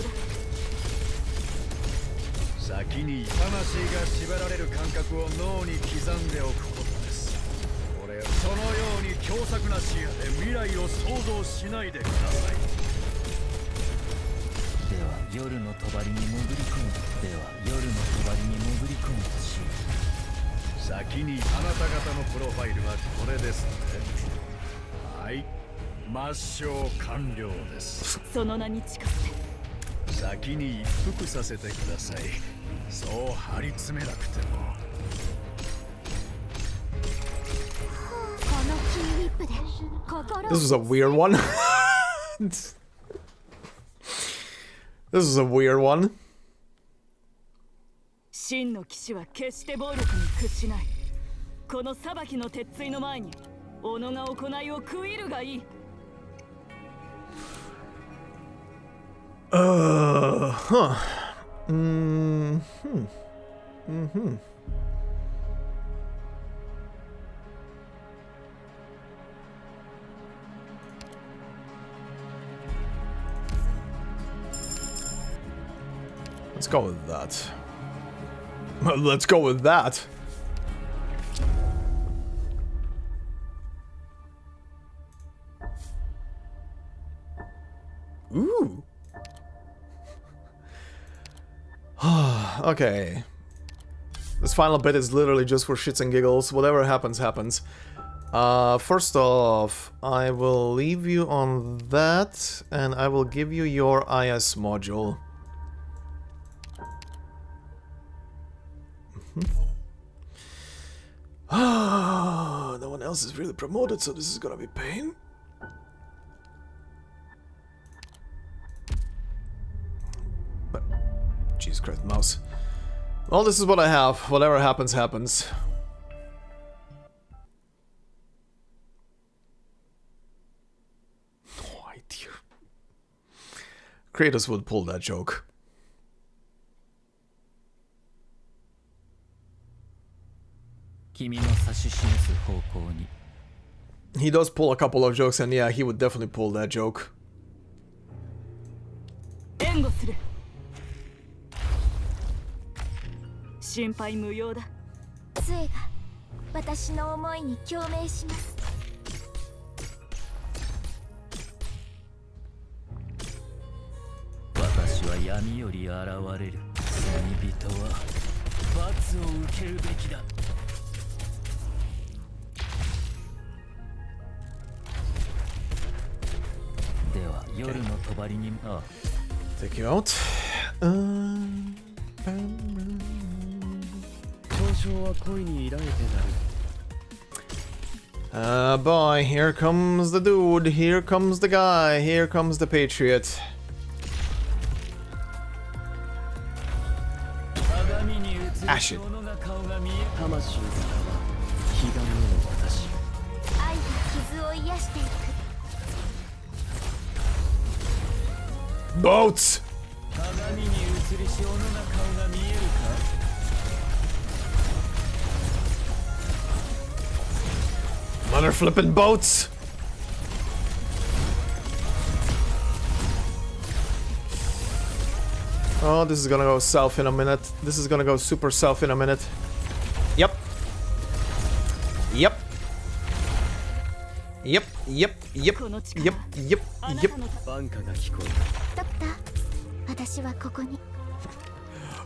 先に魂が縛られる感覚を脳に刻んでおくことです。そのように狭窄な視野で未来を想像しないでください。では夜の帳に潜り込む。では夜の帳に潜り込むとしよう。先にあなた方のプロファイルはこれですね。はい、抹消完了です。その名に近づけ。先に一服させてください。そう張り詰めなくても。このキーウィップで心を This was a weird one. This is a weird one. 真の騎士は決して暴力に屈しない。この裁きの鉄槌の前に己が行いを食いるがいい。Huh. Let's go with that. Let's go with that. Ooh. Okay. This final bit is literally just for shits and giggles. Whatever happens, happens. First off, I will leave you on that, and I will give you your IS module. No one else is really promoted, so this is gonna be pain. But, Jesus Christ, mouse. Well, this is what I have. Whatever happens, happens. No idea. Kratos would pull that joke. He does pull a couple of jokes, and yeah, he would definitely pull that joke. 援護する。心配無用だ。杖が私の思いに共鳴します。私は闇より現れる。罪人は罰を受けるべきだ。では夜の帳にTake you out. Boy, here comes the dude, here comes the guy, here comes the patriot. Ah, shit. 愛が傷を癒していく。 Boats! 鏡に映りし斧が顔が見えるか Mother flipping boats! Oh, this is gonna go south in a minute. This is gonna go super south in a minute. Yep. Yep. Yep, yep, yep, yep, yep, yep. バンカが聞こえる。ドクター、私はここに。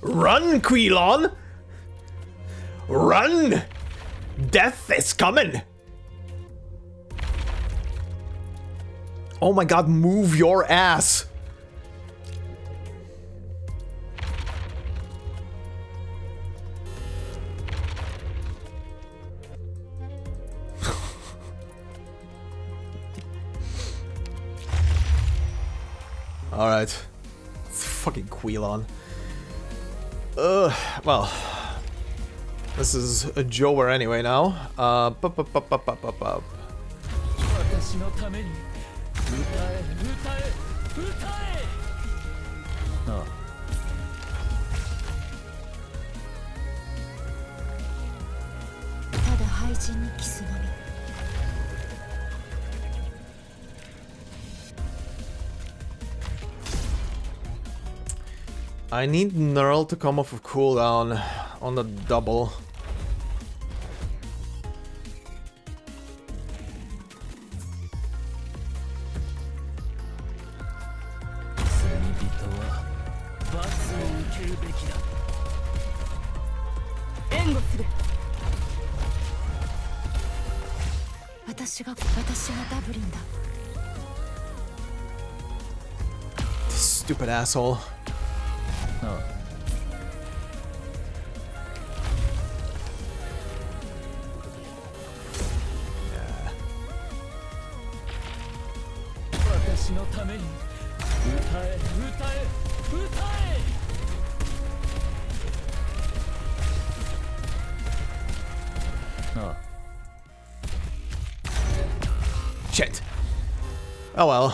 Run, Quilon! Run! Death is coming! Oh my god, move your ass! Alright. Fucking Quilon. Well. This is a Joer anyway now. 私のために歌え歌え歌え。ああ。ただ排除人にキスのみ I need Neural to come off of cooldown on the double. This stupid asshole. Oh. Yeah. 私のために歌え歌え歌え Oh. Shit. Oh well.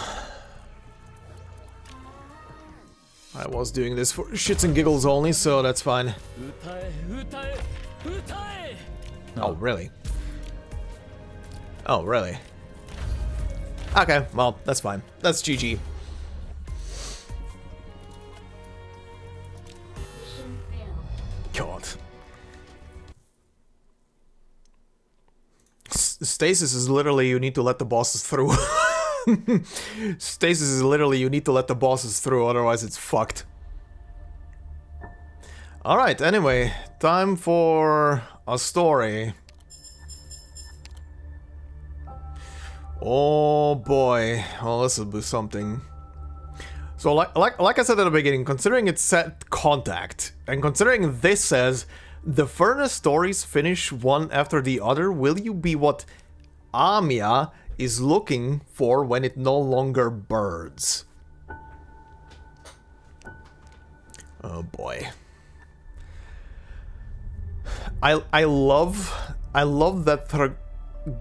I was doing this for shits and giggles only, so that's fine. Oh, really? Oh, really? Okay, well, that's fine. That's GG. Mission failed. God. Stasis is literally you need to let the bosses through. Stasis is literally you need to let the bosses through, otherwise it's fucked. Alright, anyway, time for a story. Oh boy, well this will be something. So like I said at the beginning, considering it's set contact, and considering this says the furnace stories finish one after the other, will you be what AMIYA is looking for when it no longer birds? Oh boy. I love that her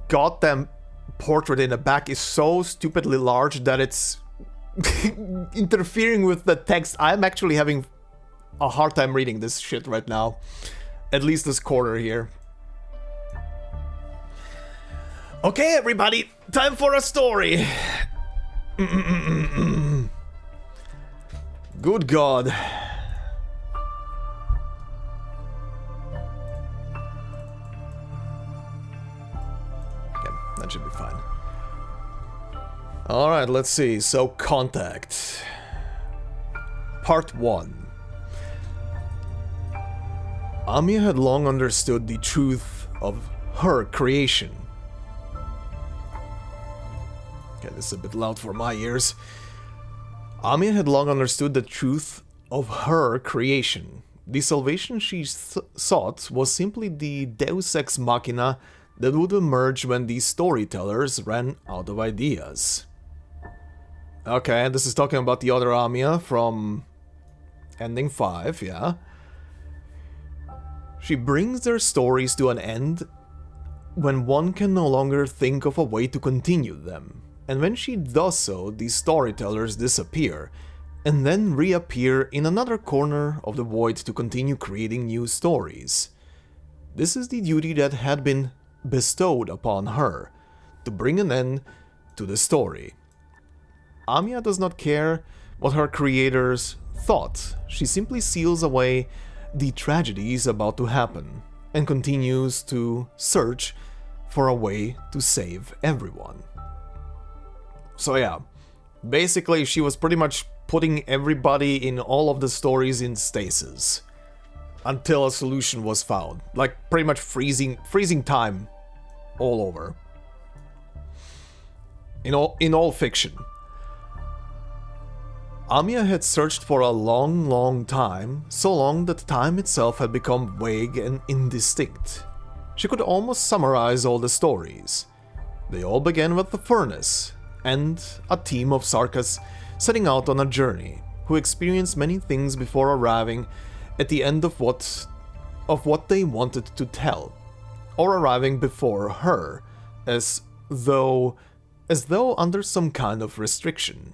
goddamn portrait in the back is so stupidly large that it's interfering with the text. I'm actually having a hard time reading this shit right now. At least this quarter here. Okay, everybody, time for a story. Good God. Okay, that should be fine. Alright, let's see. So, Contact. Part 1. AMIYA had long understood the truth of her creation. Okay, this is a bit loud for my ears. AMIYA had long understood the truth of her creation. The salvation she sought was simply the deus ex machina that would emerge when these storytellers ran out of ideas. Okay, this is talking about the other AMIYA from Ending 5, yeah. She brings their stories to an end when one can no longer think of a way to continue them. And when she does so, these storytellers disappear, and then reappear in another corner of the void to continue creating new stories. This is the duty that had been bestowed upon her, to bring an end to the story. AMIYA does not care what her creators thought. She simply seals away the tragedies about to happen, and continues to search for a way to save everyone. So yeah, basically she was pretty much putting everybody in all of the stories in stasis until a solution was found, like pretty much freezing time all over. In all fiction. AMIYA had searched for a long time, so long that time itself had become vague and indistinct. She could almost summarize all the stories. They all began with the furnace, and a team of Sarkas setting out on a journey, who experienced many things before arriving at the end of what they wanted to tell, or arriving before her, as though under some kind of restriction.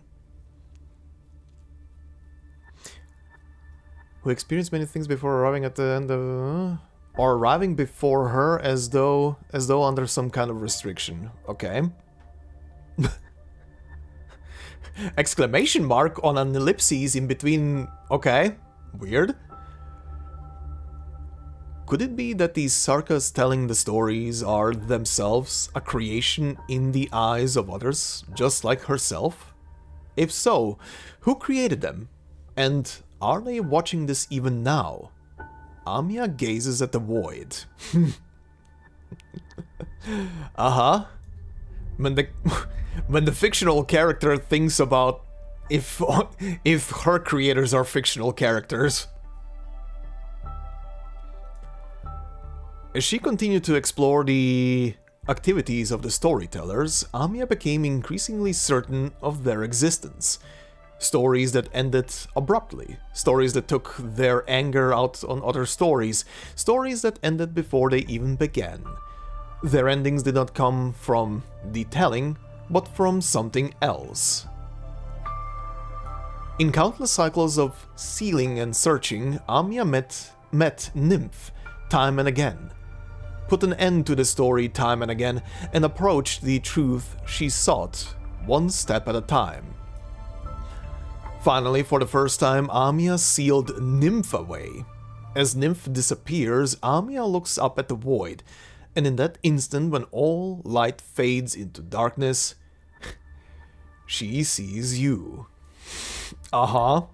Who experienced many things before arriving at the end of... or arriving before her as though under some kind of restriction. Okay. Exclamation mark on an ellipses in between. Okay. Weird. Could it be that these Sarkas telling the stories are themselves a creation in the eyes of others, just like herself? If so, who created them? And are they watching this even now? AMIYA gazes at the void. Uh-huh. When the fictional character thinks about if her creators are fictional characters. As she continued to explore the activities of the storytellers, AMIYA became increasingly certain of their existence. Stories that ended abruptly, stories that took their anger out on other stories, stories that ended before they even began. Their endings did not come from the telling, but from something else. In countless cycles of sealing and searching, AMIYA met Nymph time and again, put an end to the story time and again, and approached the truth she sought, one step at a time. Finally, for the first time, AMIYA sealed Nymph away. As Nymph disappears, AMIYA looks up at the void, and in that instant when all light fades into darkness, she sees you. Uh-huh.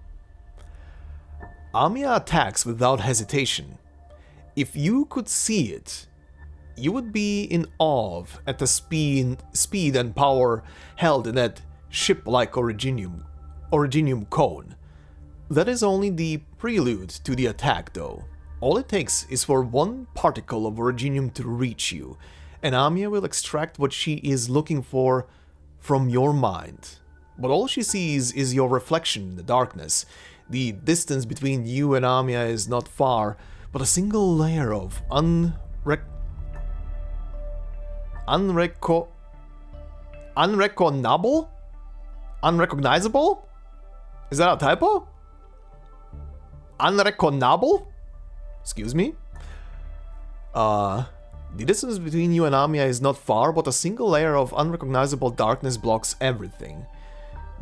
AMIYA attacks without hesitation. If you could see it, you would be in awe at the speed and power held in that ship-like originium cone. That is only the prelude to the attack, though. All it takes is for one particle of originium to reach you, and AMIYA will extract what she is looking for from your mind. But all she sees is your reflection in the darkness. The distance between you and AMIYA is not far, but a single layer of unrecognizable? Is that a typo? Unrecognizable? Excuse me? The distance between you and AMIYA is not far, but a single layer of unrecognizable darkness blocks everything.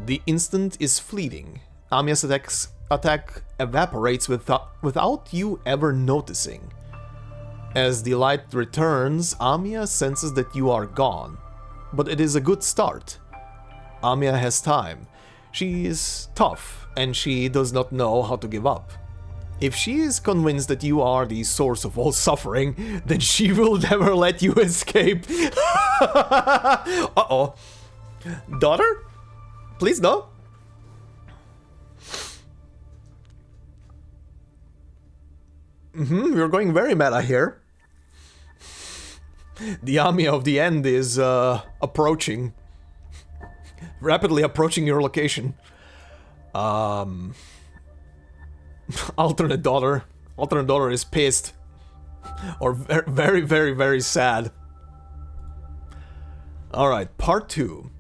The instant is fleeting. AMIYA's attack evaporates without you ever noticing. As the light returns, AMIYA senses that you are gone. But it is a good start. AMIYA has time. She is tough, and she does not know how to give up. If she is convinced that you are the source of all suffering, then she will never let you escape. Uh-oh. Daughter? Please no. We're going very meta here. The AMIYA of the end is approaching. Rapidly approaching your location. Alternate daughter. Alternate daughter is pissed. Or very, very, very sad. Alright, part 2.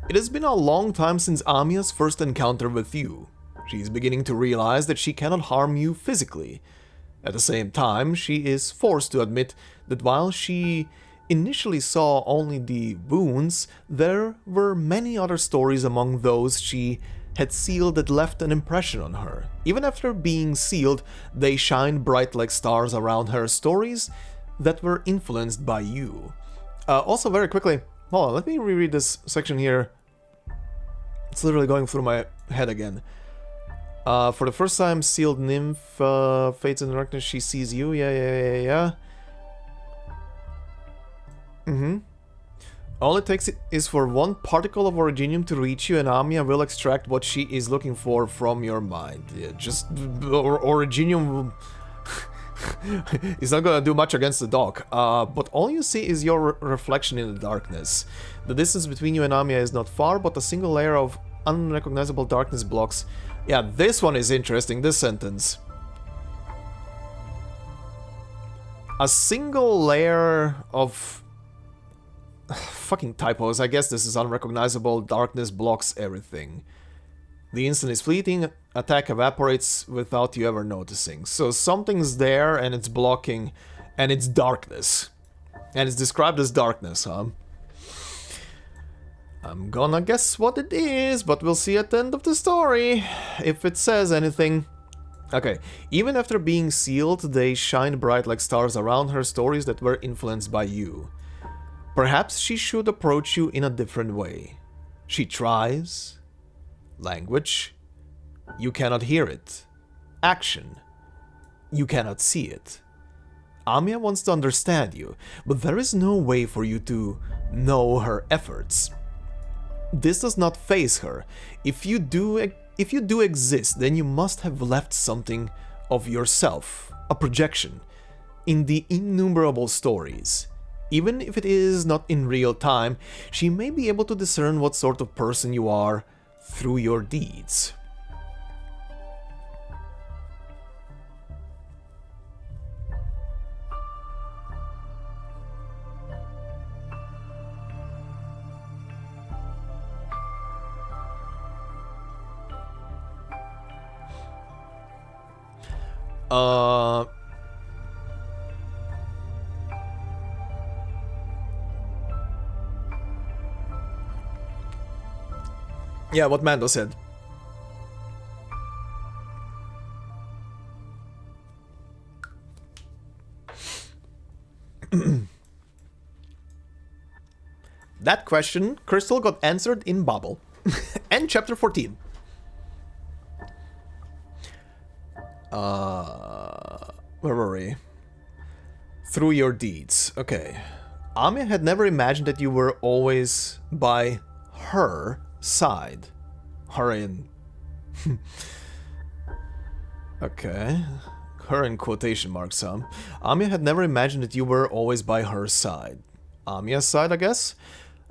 It has been a long time since AMIYA's first encounter with you. She is beginning to realize that she cannot harm you physically. At the same time, she is forced to admit that while she initially saw only the wounds, there were many other stories among those she had sealed that left an impression on her. Even after being sealed, they shine bright like stars around her, stories that were influenced by you. Also, very quickly, hold on, let me reread this section here. It's literally going through my head again. For the first time, sealed Nymph fades in the darkness, she sees you, yeah. All it takes is for one particle of originium to reach you, and AMIYA will extract what she is looking for from your mind. Yeah, just originium is not gonna do much against the dog. But all you see is your reflection in the darkness. The distance between you and AMIYA is not far, but a single layer of unrecognizable darkness blocks. Yeah, this one is interesting, this sentence. A single layer of... fucking typos, I guess this is unrecognizable, darkness blocks everything. The instant is fleeting, attack evaporates without you ever noticing. So something's there and it's blocking, and it's darkness. And it's described as darkness, huh? I'm gonna guess what it is, but we'll see at the end of the story if it says anything. Okay, even after being sealed, they shine bright like stars around her, stories that were influenced by you. Perhaps she should approach you in a different way. She tries. Language. You cannot hear it. Action. You cannot see it. AMIYA wants to understand you, but there is no way for you to know her efforts. This does not faze her. If you do exist, then you must have left something of yourself, a projection, in the innumerable stories. Even if it is not in real time, she may be able to discern what sort of person you are through your deeds. Yeah, what Mando said. That question, Crystal, got answered in Babel. And chapter 14. Where were we? Through your deeds. Okay. AMIYA had never imagined that you were always by her side. Her in... Okay. Her in quotation marks, huh? AMIYA had never imagined that you were always by her side. AMIYA's side, I guess?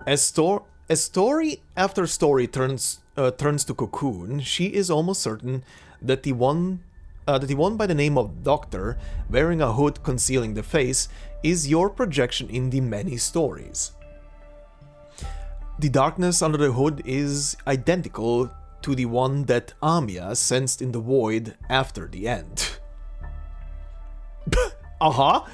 As story after story turns to Cocoon, she is almost certain that the one by the name of Doctor, wearing a hood concealing the face, is your projection in the many stories. The darkness under the hood is identical to the one that AMIYA sensed in the void after the end. Uh-huh.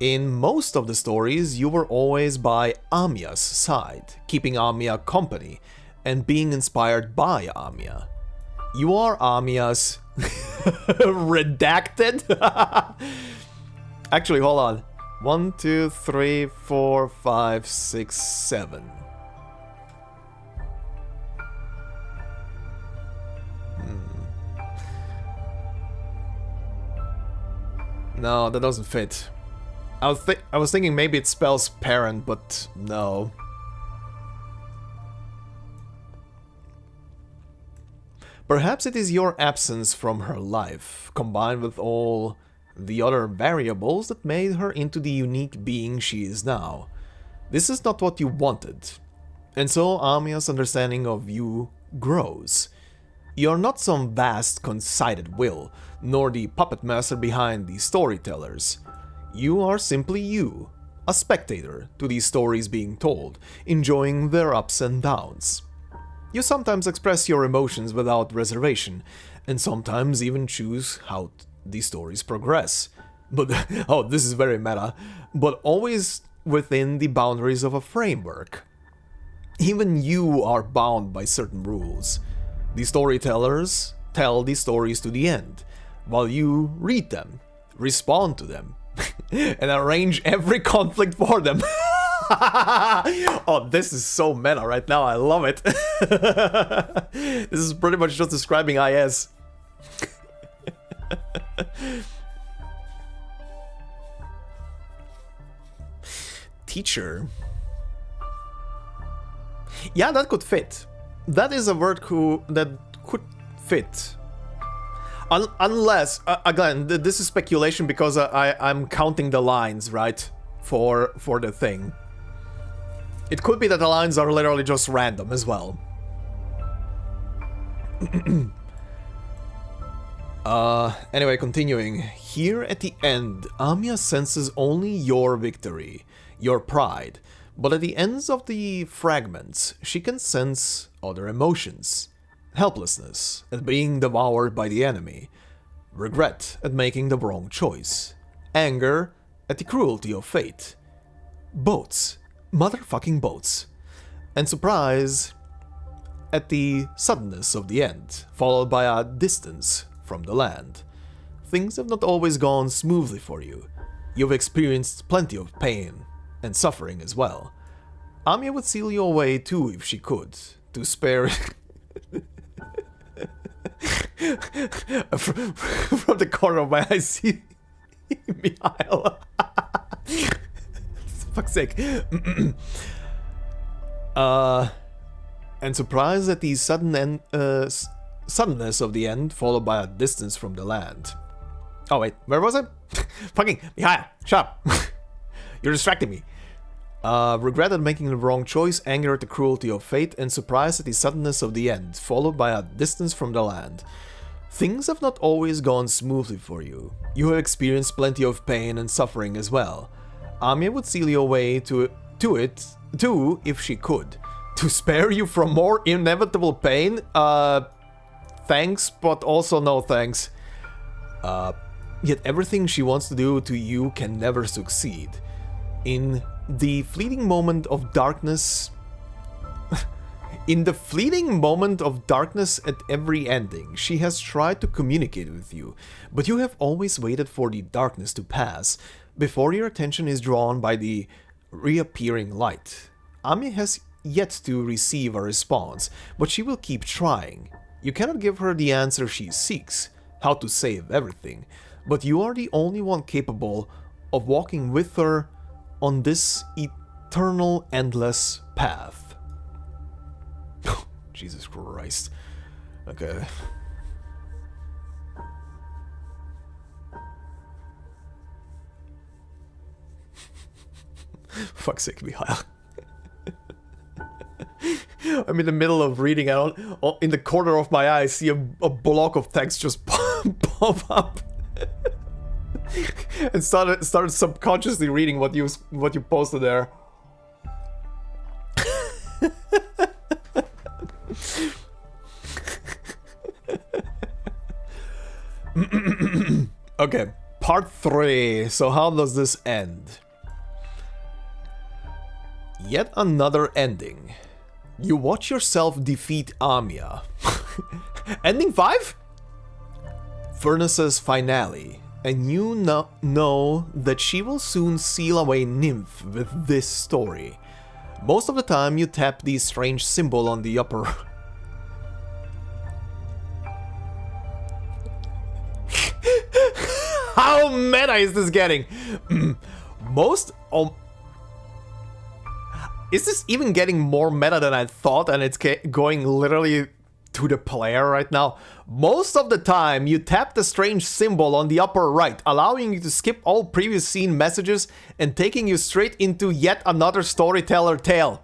In most of the stories, you were always by AMIYA's side, keeping AMIYA company, and being inspired by AMIYA. You are AMIYA's... redacted? Actually, hold on. 1, 2, 3, 4, 5, 6, 7. No, that doesn't fit. I was thinking maybe it spells parent, but no. Perhaps it is your absence from her life, combined with all the other variables that made her into the unique being she is now. This is not what you wanted. And so AMIYA's understanding of you grows. You are not some vast, conceited will, nor the puppet master behind the storytellers. You are simply you, a spectator to these stories being told, enjoying their ups and downs. You sometimes express your emotions without reservation, and sometimes even choose how the stories progress. But, oh, this is very meta, but always within the boundaries of a framework. Even you are bound by certain rules. The storytellers tell the stories to the end, while you read them, respond to them, and arrange every conflict for them. Oh, this is so meta right now, I love it. This is pretty much just describing IS. Teacher. Yeah, that could fit. That is a word that could fit. Unless, again, this is speculation because I'm counting the lines, right? For the thing. It could be that the lines are literally just random as well. Anyway, continuing. Here at the end, AMIYA senses only your victory, your pride. But at the ends of the fragments, she can sense other emotions. helplessness at being devoured by the enemy, regret at making the wrong choice, anger at the cruelty of fate, boats, motherfucking boats, and surprise at the suddenness of the end, followed by a distance from the land. Things have not always gone smoothly for you. You've experienced plenty of pain and suffering as well. AMIYA would seal you away too if she could, to spare... from the corner of my eye, I see Mikhail. Fuck's sake. And surprised at the suddenness of the end, followed by a distance from the land. Oh wait, where was I? Fucking Mikhail, shut up. You're distracting me. Regret at making the wrong choice, anger at the cruelty of fate, and surprise at the suddenness of the end, followed by a distance from the land. Things have not always gone smoothly for you. You have experienced plenty of pain and suffering as well. AMIYA would seal you away to it too if she could. To spare you from more inevitable pain? Thanks, but also no thanks. Yet everything she wants to do to you can never succeed. In the fleeting moment of darkness... In the fleeting moment of darkness at every ending, she has tried to communicate with you, but you have always waited for the darkness to pass, before your attention is drawn by the reappearing light. AMIYA has yet to receive a response, but she will keep trying. You cannot give her the answer she seeks, how to save everything, but you are the only one capable of walking with her on this eternal, endless path. Jesus Christ. Okay. Fuck's sake, Mikhail. I'm in the middle of reading out. In the corner of my eye, I see a block of text just pop up. And started subconsciously reading what you posted there. Okay, part 3. So how does this end? Yet another ending. You watch yourself defeat AMIYA. Ending 5? Furnace's finale. And you know that she will soon seal away Nymph with this story. Most of the time you tap the strange symbol on the upper... How meta is this getting? Is this even getting more meta than I thought, and it's going literally to the player right now? Most of the time, you tap the strange symbol on the upper right, allowing you to skip all previous scene messages and taking you straight into yet another storyteller tale.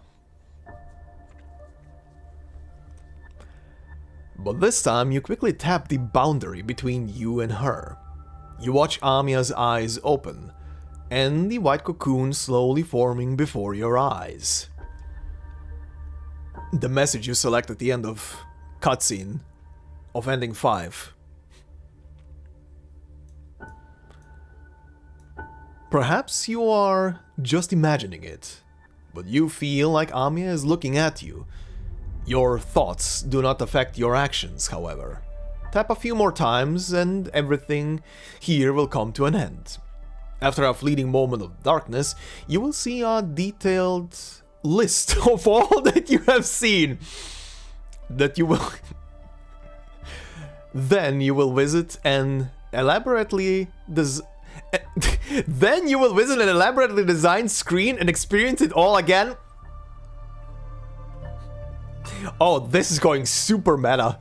But this time, you quickly tap the boundary between you and her. You watch AMIYA's eyes open, and the white cocoon slowly forming before your eyes. The message you select at the end of cutscene of ending 5. Perhaps you are just imagining it, but you feel like AMIYA is looking at you. Your thoughts do not affect your actions, however. Tap a few more times and everything here will come to an end. After a fleeting moment of darkness, you will see a detailed list of all that you have seen. That you will... Then you will visit an elaborately designed screen and experience it all again. Oh, this is going super meta.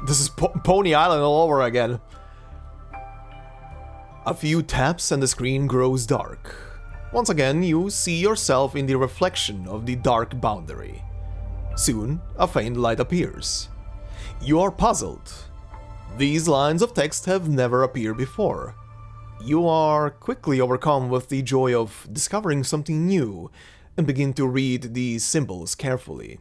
This is Pony Island all over again. A few taps and the screen grows dark. Once again, you see yourself in the reflection of the dark boundary. Soon, a faint light appears. You are puzzled. These lines of text have never appeared before. You are quickly overcome with the joy of discovering something new and begin to read these symbols carefully.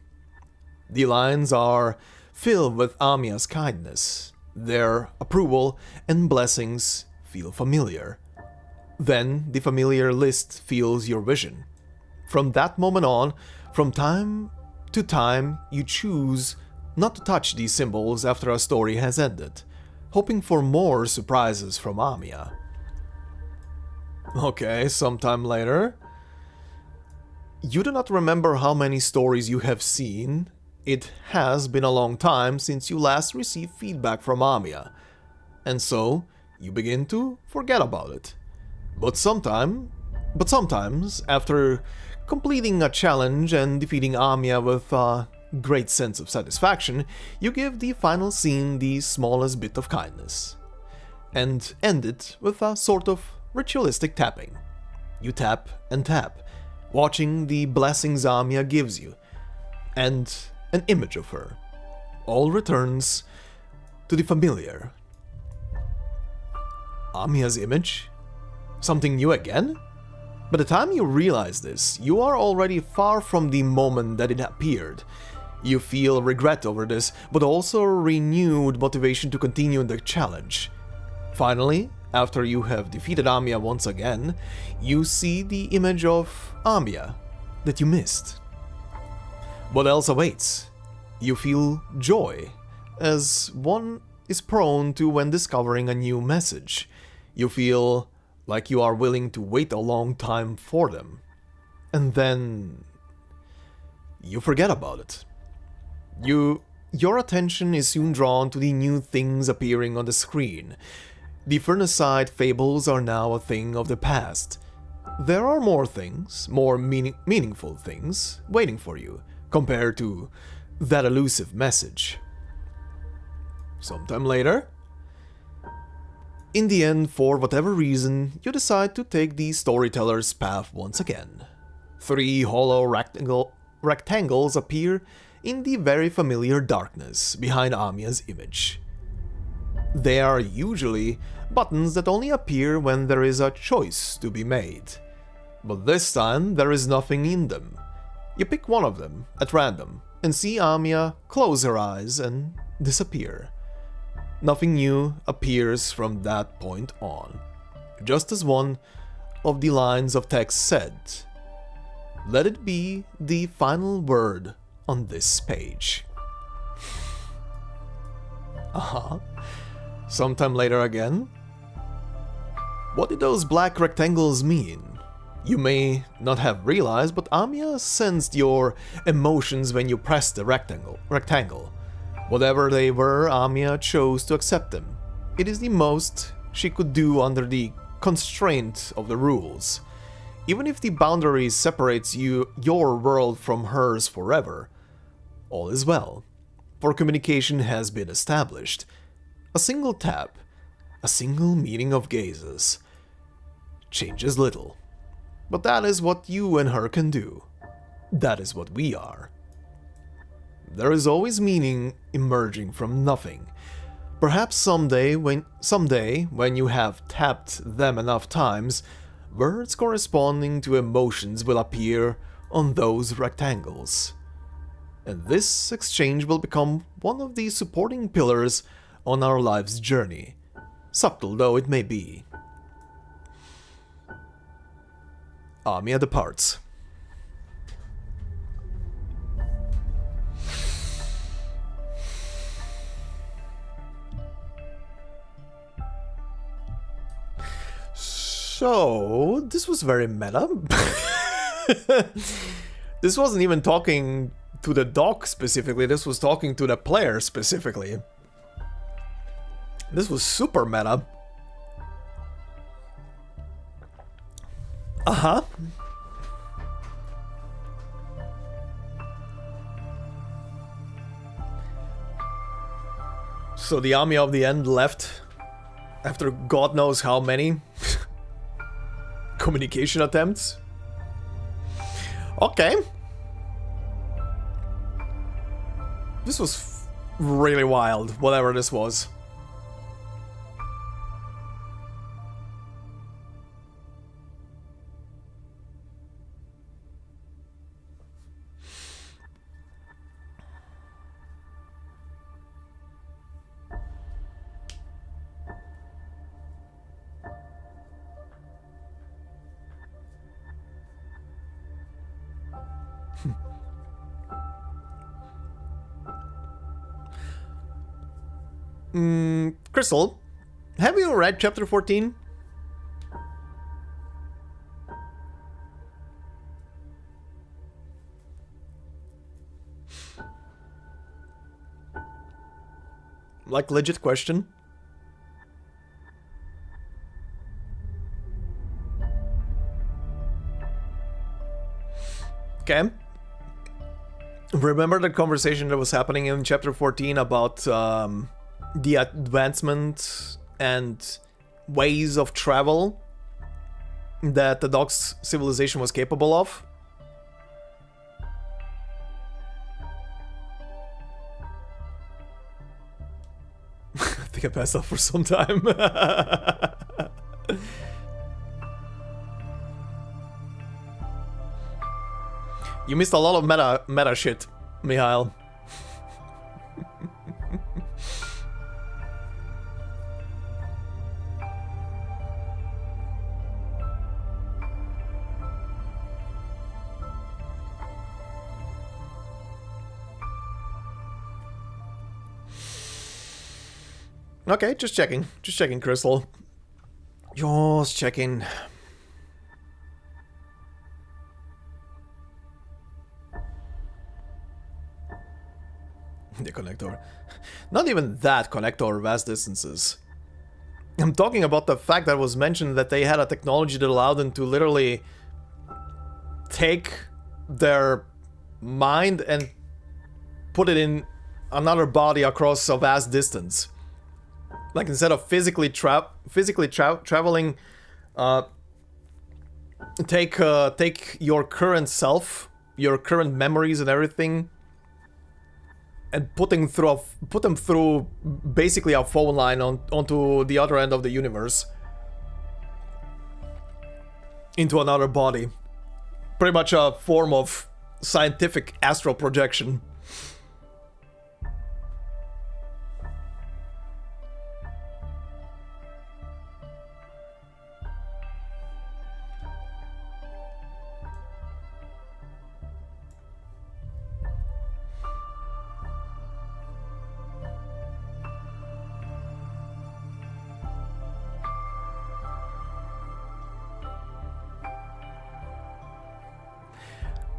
The lines are filled with AMIYA's kindness. Their approval and blessings feel familiar. Then the familiar list fills your vision. From that moment on, from time to time, you choose not to touch these symbols after a story has ended, hoping for more surprises from AMIYA. Okay, sometime later. You do not remember how many stories you have seen. It has been a long time since you last received feedback from AMIYA, and so you begin to forget about it. But sometimes, after completing a challenge and defeating AMIYA with a great sense of satisfaction, you give the final scene the smallest bit of kindness, and end it with a sort of ritualistic tapping. You tap and tap, watching the blessings AMIYA gives you, and an image of her. All returns to the familiar. AMIYA's image? Something new again? By the time you realize this, you are already far from the moment that it appeared. You feel regret over this, but also renewed motivation to continue the challenge. Finally, after you have defeated AMIYA once again, you see the image of AMIYA that you missed. What else awaits? You feel joy, as one is prone to when discovering a new message. You feel like you are willing to wait a long time for them. And then you forget about it. Your attention is soon drawn to the new things appearing on the screen. The Furnace-side fables are now a thing of the past. There are more things, more meaningful things, waiting for you, compared to that elusive message. Sometime later, in the end, for whatever reason, you decide to take the Storyteller's path once again. 3 hollow rectangles appear in the very familiar darkness behind AMIYA's image. They are usually buttons that only appear when there is a choice to be made. But this time, there is nothing in them. You pick one of them at random and see AMIYA close her eyes and disappear. Nothing new appears from that point on, just as one of the lines of text said, "Let it be the final word on this page." Sometime later again. What did those black rectangles mean? You may not have realized, but AMIYA sensed your emotions when you pressed the rectangle. Whatever they were, AMIYA chose to accept them. It is the most she could do under the constraint of the rules. Even if the boundary separates your world from hers forever, all is well, for communication has been established. A single tap, a single meeting of gazes, changes little. But that is what you and her can do. That is what we are. There is always meaning emerging from nothing. Perhaps someday when you have tapped them enough times, words corresponding to emotions will appear on those rectangles. And this exchange will become one of the supporting pillars on our life's journey, subtle though it may be. AMIYA departs. So, this was very meta. This wasn't even talking to the dog specifically, this was talking to the player specifically. This was super meta. So the AMIYA of the end left after God knows how many communication attempts. Okay. This was really wild, whatever this was. Crystal, have you read chapter 14? Like, legit question. Okay. Remember the conversation that was happening in chapter 14 about the advancement and ways of travel that the dog's civilization was capable of? I think I passed out for some time. You missed a lot of meta shit, Mihail. Okay, just checking. Just checking, Crystal. Just checking. The connector. Not even that connector, vast distances. I'm talking about the fact that was mentioned that they had a technology that allowed them to literally take their mind and put it in another body across a vast distance. Like, instead of physically traveling, take your current self, your current memories and everything, and put them through basically a phone line onto the other end of the universe, into another body. Pretty much a form of scientific astral projection.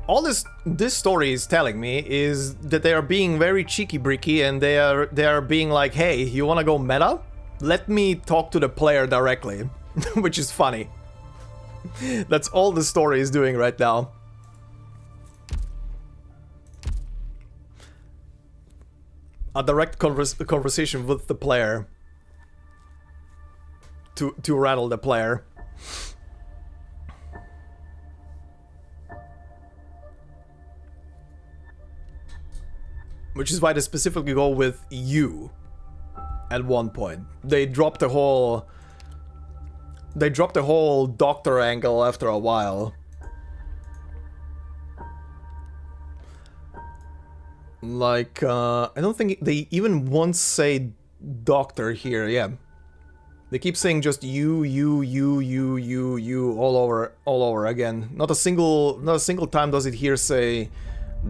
All this story is telling me is that they are being very cheeky-breaky, and they are being like, hey, you wanna go meta? Let me talk to the player directly. Which is funny. That's all the story is doing right now. A direct conversation with the player. To rattle the player. Which is why they specifically go with you at one point. They dropped the whole doctor angle after a while. Like, I don't think they even once say doctor here, yeah. They keep saying just you all over again. Not a single time does it here say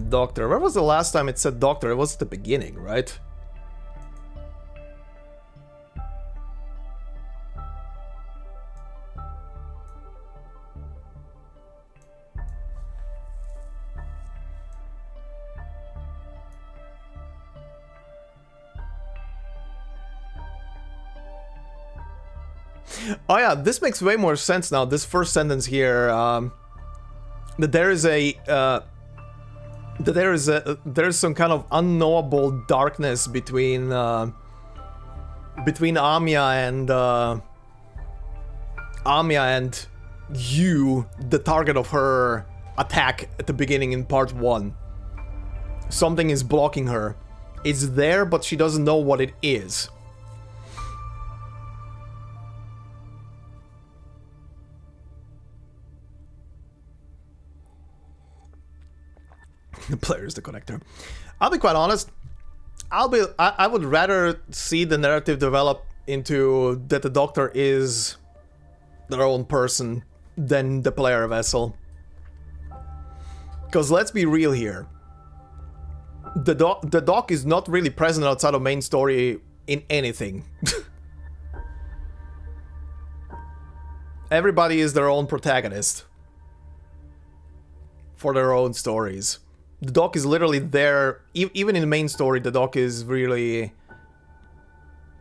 doctor. Where was the last time it said doctor? It was at the beginning, right? Oh yeah, this makes way more sense now. This first sentence here, that there's some kind of unknowable darkness between AMIYA and you, the target of her attack at the beginning in part 1. Something is blocking her. It's there, but she doesn't know what it is. The player is the connector. I'll be quite honest. I would rather see the narrative develop into that the doctor is their own person than the player vessel. Because let's be real here. The doc is not really present outside of main story in anything. Everybody is their own protagonist for their own stories. The doc is literally there, even in the main story, the doc is really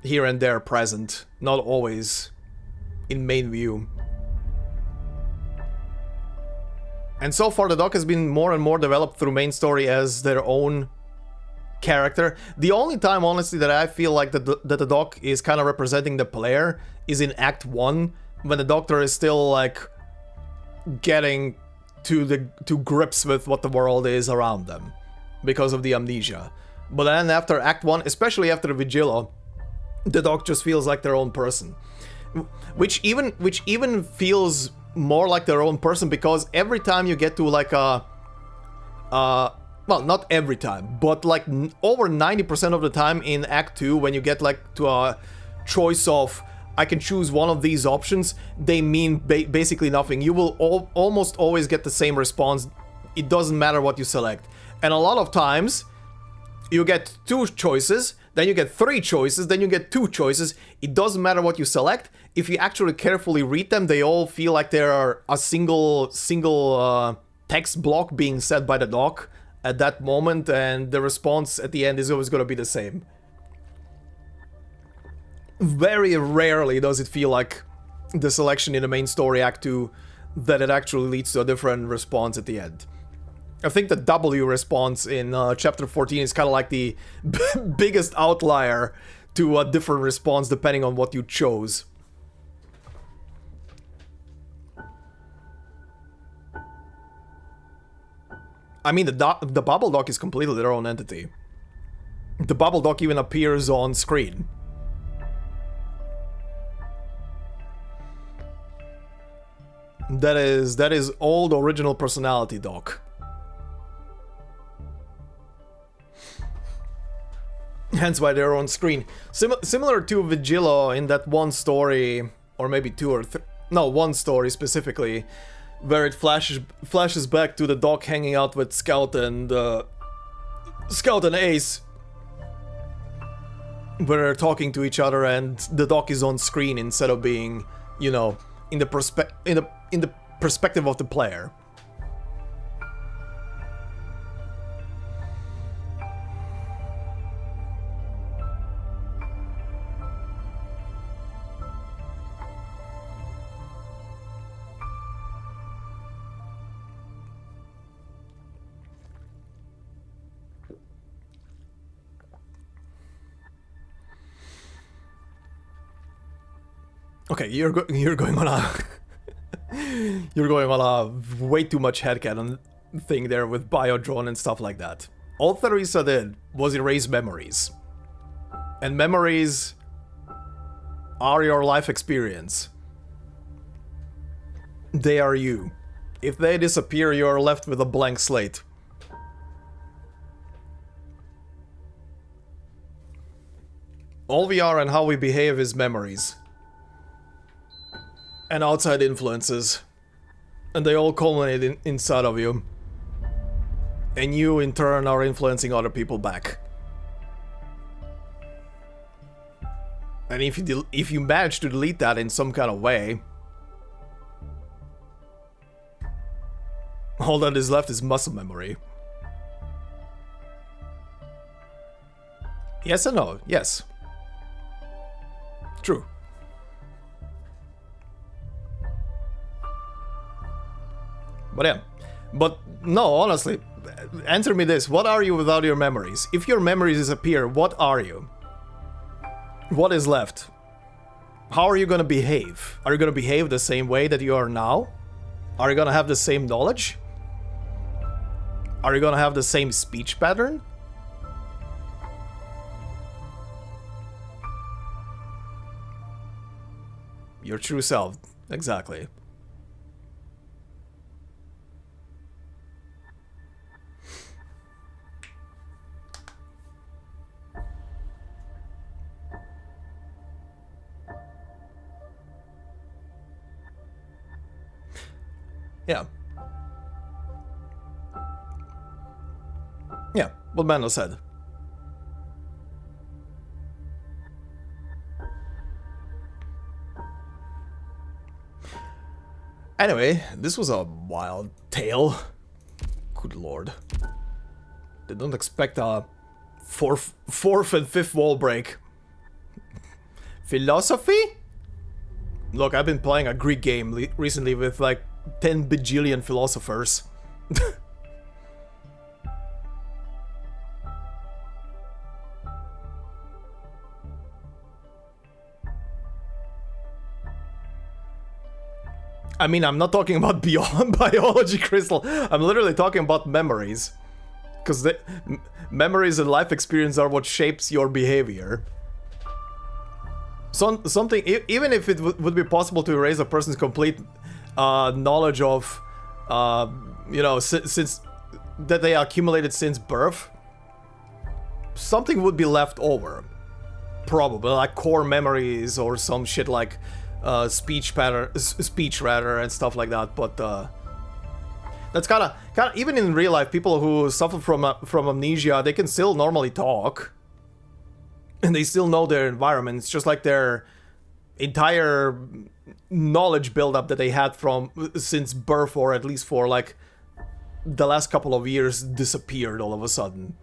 here and there present, not always in main view. And so far the doc has been more and more developed through main story as their own character. The only time, honestly, that I feel like that the doc is kind of representing the player is in Act 1, when the Doctor is still, like, getting to grips with what the world is around them because of the amnesia. But then after Act 1, especially after Vigilo, the Doc just feels like their own person. Which even feels more like their own person, because every time you get to like a well, not every time, but like over 90% of the time in Act 2, when you get like to a choice of I can choose one of these options, they mean basically nothing. You will almost always get the same response. It doesn't matter what you select. And a lot of times you get 2 choices, then you get 3 choices, then you get 2 choices. It doesn't matter what you select. If you actually carefully read them, they all feel like they are a single text block being said by the doc at that moment, and the response at the end is always going to be the same. Very rarely does it feel like the selection in the main story Act 2 that it actually leads to a different response at the end. I think the W response in Chapter 14 is kind of like the biggest outlier to a different response depending on what you chose. I mean, the Bubble Doc is completely their own entity. The Bubble Doc even appears on screen. That is old original personality doc. Hence why they're on screen. Similar to Vigilo in that one story, or maybe 2 or 3. No, one story specifically, where it flashes back to the doc hanging out with Scout and Ace, where they're talking to each other, and the doc is on screen instead of being, you know, in the perspective of the player. Okay, you're going on a you're going on a way too much headcanon thing there with Biodrone and stuff like that. All Theresa did was erase memories. And memories are your life experience. They are you. If they disappear, you're left with a blank slate. All we are and how we behave is memories. And outside influences. And they all culminate inside of you. And you, in turn, are influencing other people back. And if you manage to delete that in some kind of way, all that is left is muscle memory. Yes and no, yes. True. But yeah, but no, honestly, answer me this. What are you without your memories? If your memories disappear, what are you? What is left? How are you gonna behave? Are you gonna behave the same way that you are now? Are you gonna have the same knowledge? Are you gonna have the same speech pattern? Your true self, exactly. Yeah. Yeah, what Mando said. Anyway, this was a wild tale. Good lord. Did not expect a fourth and fifth wall break. Philosophy? Look, I've been playing a Greek game recently with like 10 bajillion philosophers. I mean, I'm not talking about beyond biology, Crystal. I'm literally talking about memories. Because memories and life experience are what shapes your behavior. Something, even if it would be possible to erase a person's complete knowledge of, you know, since that they accumulated since birth, something would be left over. Probably, like core memories or some shit like speech rather, and stuff like that. But that's kind of even in real life, people who suffer from amnesia, they can still normally talk, and they still know their environment. It's just like their entire knowledge buildup that they had from since birth, or at least for like the last couple of years, disappeared all of a sudden,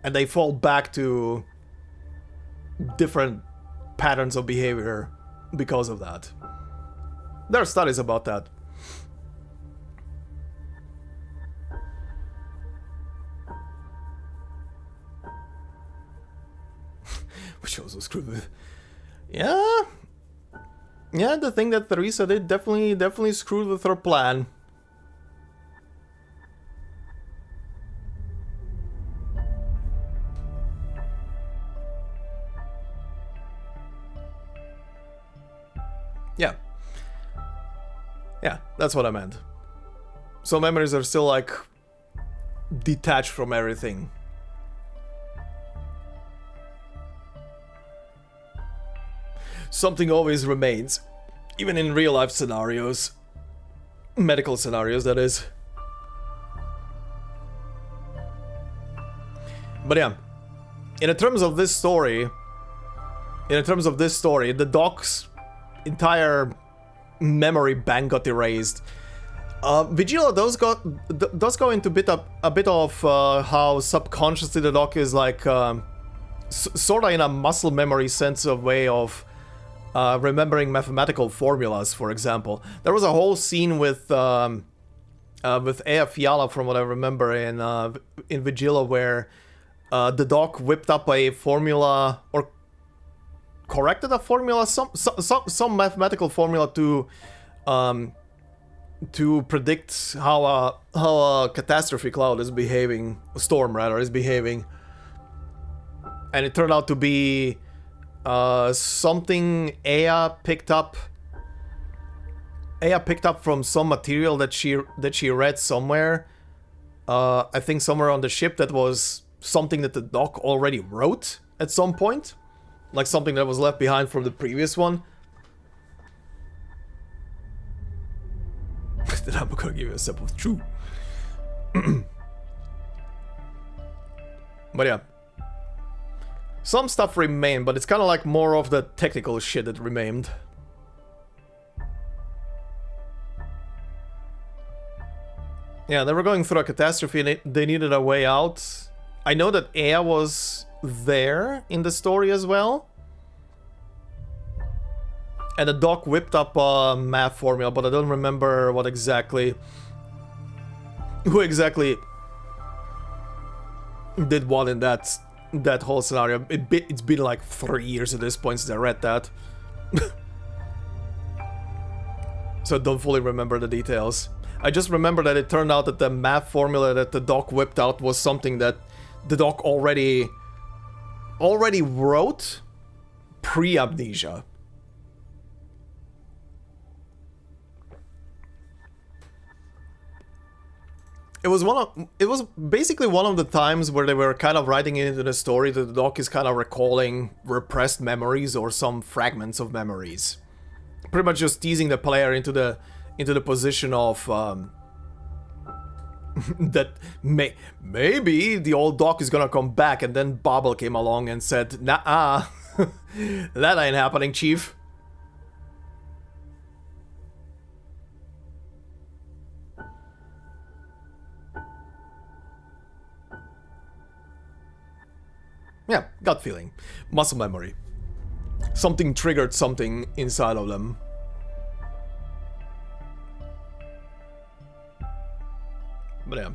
and they fall back to different patterns of behavior because of that. There are studies about that. Which also screwed with. Yeah, the thing that Theresa did definitely screwed with her plan. Yeah, that's what I meant. So memories are still like detached from everything. Something always remains, even in real life scenarios. Medical scenarios, that is. But yeah, in terms of this story, the doc's entire memory bank got erased. Vigila does go into a bit of how subconsciously the doc is like sort of in a muscle memory sense of way of remembering mathematical formulas. For example, there was a whole scene with Ea Fiala, from what I remember, in Vigila, where the doc whipped up a formula, or corrected a formula, some mathematical formula to predict how a catastrophe cloud is behaving, a storm rather, is behaving, and it turned out to be something Ea picked up from some material that she read somewhere. I think somewhere on the ship, that was something that the doc already wrote at some point. Like something that was left behind from the previous one. Then I'm gonna give you a sip of true. But yeah. Some stuff remained, but it's kind of like more of the technical shit that remained. Yeah, they were going through a catastrophe and they needed a way out. I know that Ea was there in the story as well, and the doc whipped up a math formula, but I don't remember what exactly, who exactly did what in that whole scenario. It's been like 3 years at this point since I read that. So I don't fully remember the details. I just remember that it turned out that the math formula that the doc whipped out was something that the doc already wrote pre-amnesia. It was basically one of the times where they were kind of writing it into the story that the doc is kind of recalling repressed memories or some fragments of memories. Pretty much just teasing the player into the position of that maybe the old doc is gonna come back, and then Bobble came along and said, "Nah, that ain't happening, Chief." Yeah, gut feeling. Muscle memory. Something triggered something inside of them. But yeah.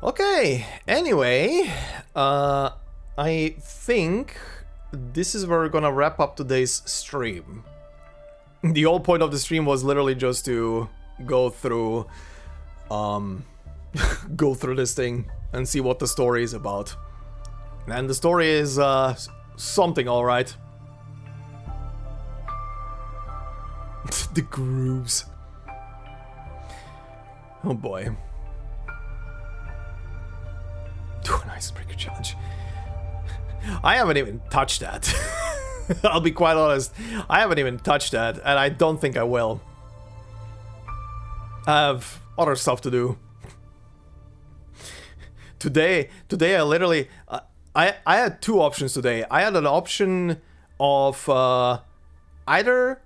Okay, anyway, I think this is where we're gonna wrap up today's stream. The whole point of the stream was literally just to go through go through this thing and see what the story is about. And the story is something alright. The grooves. Oh boy. Do an icebreaker challenge. I haven't even touched that. I'll be quite honest. I haven't even touched that, and I don't think I will. I have other stuff to do. Today I literally... I had two options today. I had an option of either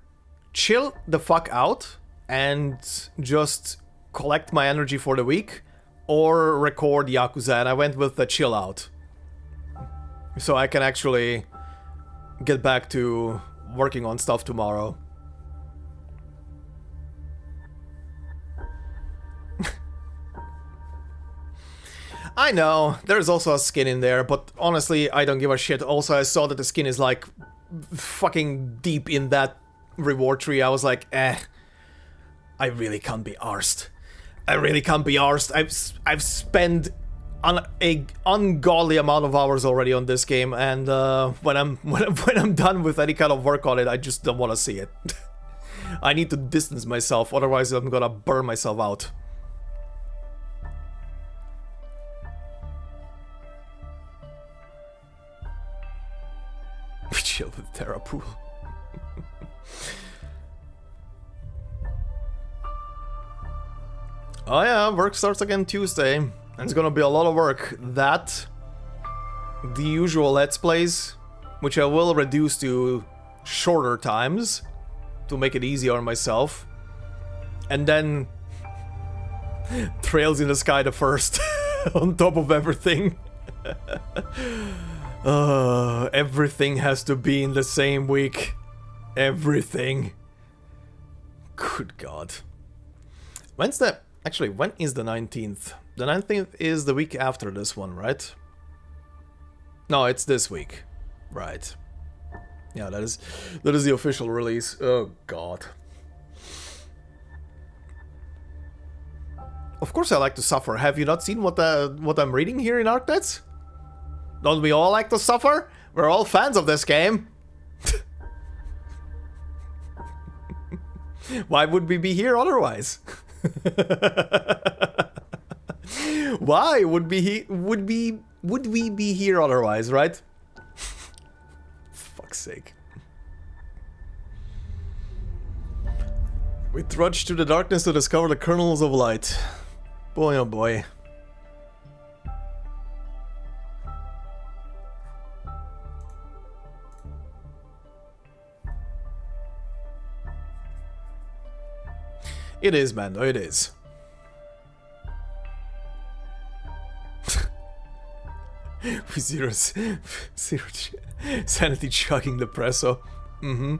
chill the fuck out and just collect my energy for the week, or record Yakuza, and I went with the chill out. So I can actually get back to working on stuff tomorrow. I know, there's also a skin in there, but honestly, I don't give a shit. Also, I saw that the skin is like fucking deep in that reward tree. I was like, I really can't be arsed. I really can't be arsed. I've spent an ungodly amount of hours already on this game, and when I'm done with any kind of work on it, I just don't want to see it. I need to distance myself, otherwise I'm gonna burn myself out. Chill with Terra Pool. Oh yeah, work starts again Tuesday, and it's gonna be a lot of work. That, the usual Let's Plays, which I will reduce to shorter times to make it easier on myself, and then Trails in the Sky the first on top of everything. Everything has to be in the same week. Everything. Good God. When's the... Actually, when is the 19th? The 19th is the week after this one, right? No, it's this week. Right. Yeah, that is the official release. Oh God. Of course I like to suffer. Have you not seen what I'm reading here in Arknights? Don't we all like to suffer? We're all fans of this game. Why would we be here otherwise? Why would we be here otherwise, right? Fuck's sake. We trudge through the darkness to discover the kernels of light. Boy oh boy. It is, Mando, it is. With zero sanity chugging the presso. Mm-hmm.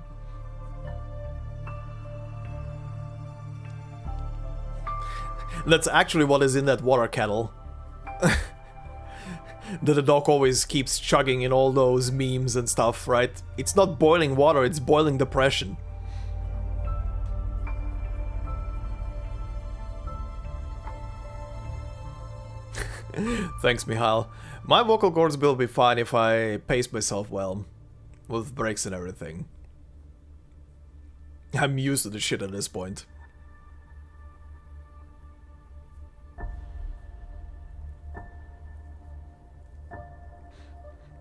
That's actually what is in that water kettle. That the dog always keeps chugging in all those memes and stuff, right? It's not boiling water, it's boiling depression. Thanks, Mihail. My vocal cords will be fine if I pace myself well, with breaks and everything. I'm used to the shit at this point.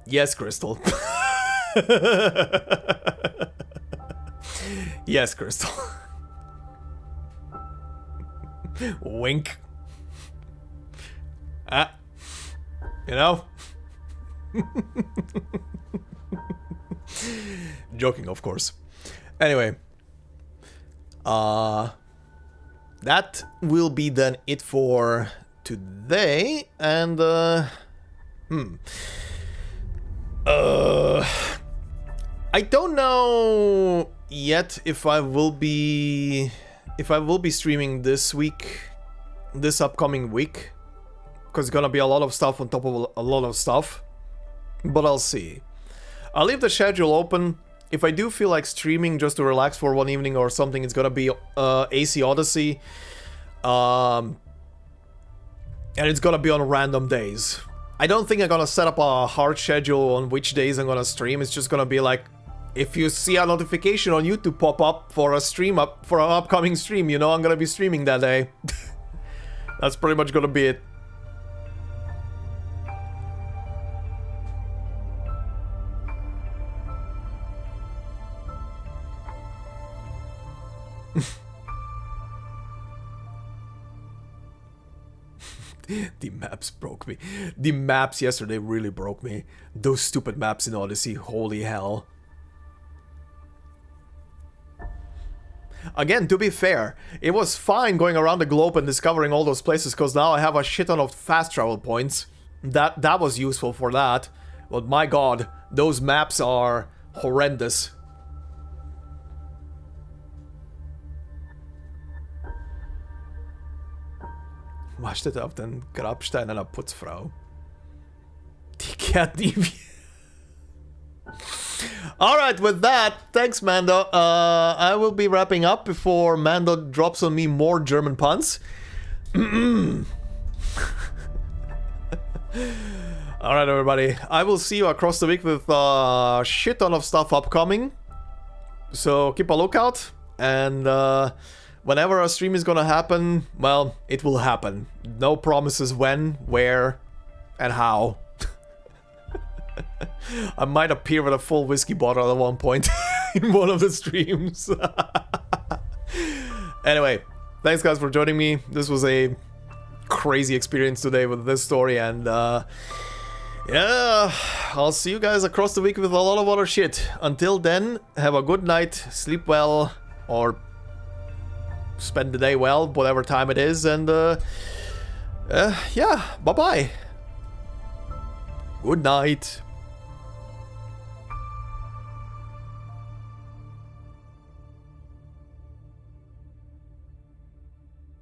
Yes, Crystal. Yes, Crystal. Wink. Ah, you know? Joking, of course. Anyway. That will be then it for today, and I don't know yet if I will be streaming this week, this upcoming week, because it's gonna be a lot of stuff on top of a lot of stuff. But I'll see. I'll leave the schedule open. If I do feel like streaming just to relax for one evening or something, it's gonna be AC Odyssey. And it's gonna be on random days. I don't think I'm gonna set up a hard schedule on which days I'm gonna stream. It's just gonna be like, if you see a notification on YouTube pop up for a stream for an upcoming stream, you know I'm gonna be streaming that day. That's pretty much gonna be it. The maps broke me. The maps yesterday really broke me. Those stupid maps in Odyssey, holy hell. Again, to be fair, it was fine going around the globe and discovering all those places, because now I have a shit ton of fast travel points. That was useful for that. But my god, those maps are horrendous. Wartet auf den Grabstein einer Putzfrau. Die kehrt nie wieder. Alright, with that, thanks Mando. I will be wrapping up before Mando drops on me more German puns. Alright everybody, I will see you across the week with a shit ton of stuff upcoming. So keep a lookout, and whenever a stream is gonna happen, well, it will happen. No promises when, where, and how. I might appear with a full whiskey bottle at one point in one of the streams. Anyway, thanks guys for joining me. This was a crazy experience today with this story, and yeah, I'll see you guys across the week with a lot of other shit. Until then, have a good night, sleep well, or spend the day well, whatever time it is, and yeah, bye-bye. Good night.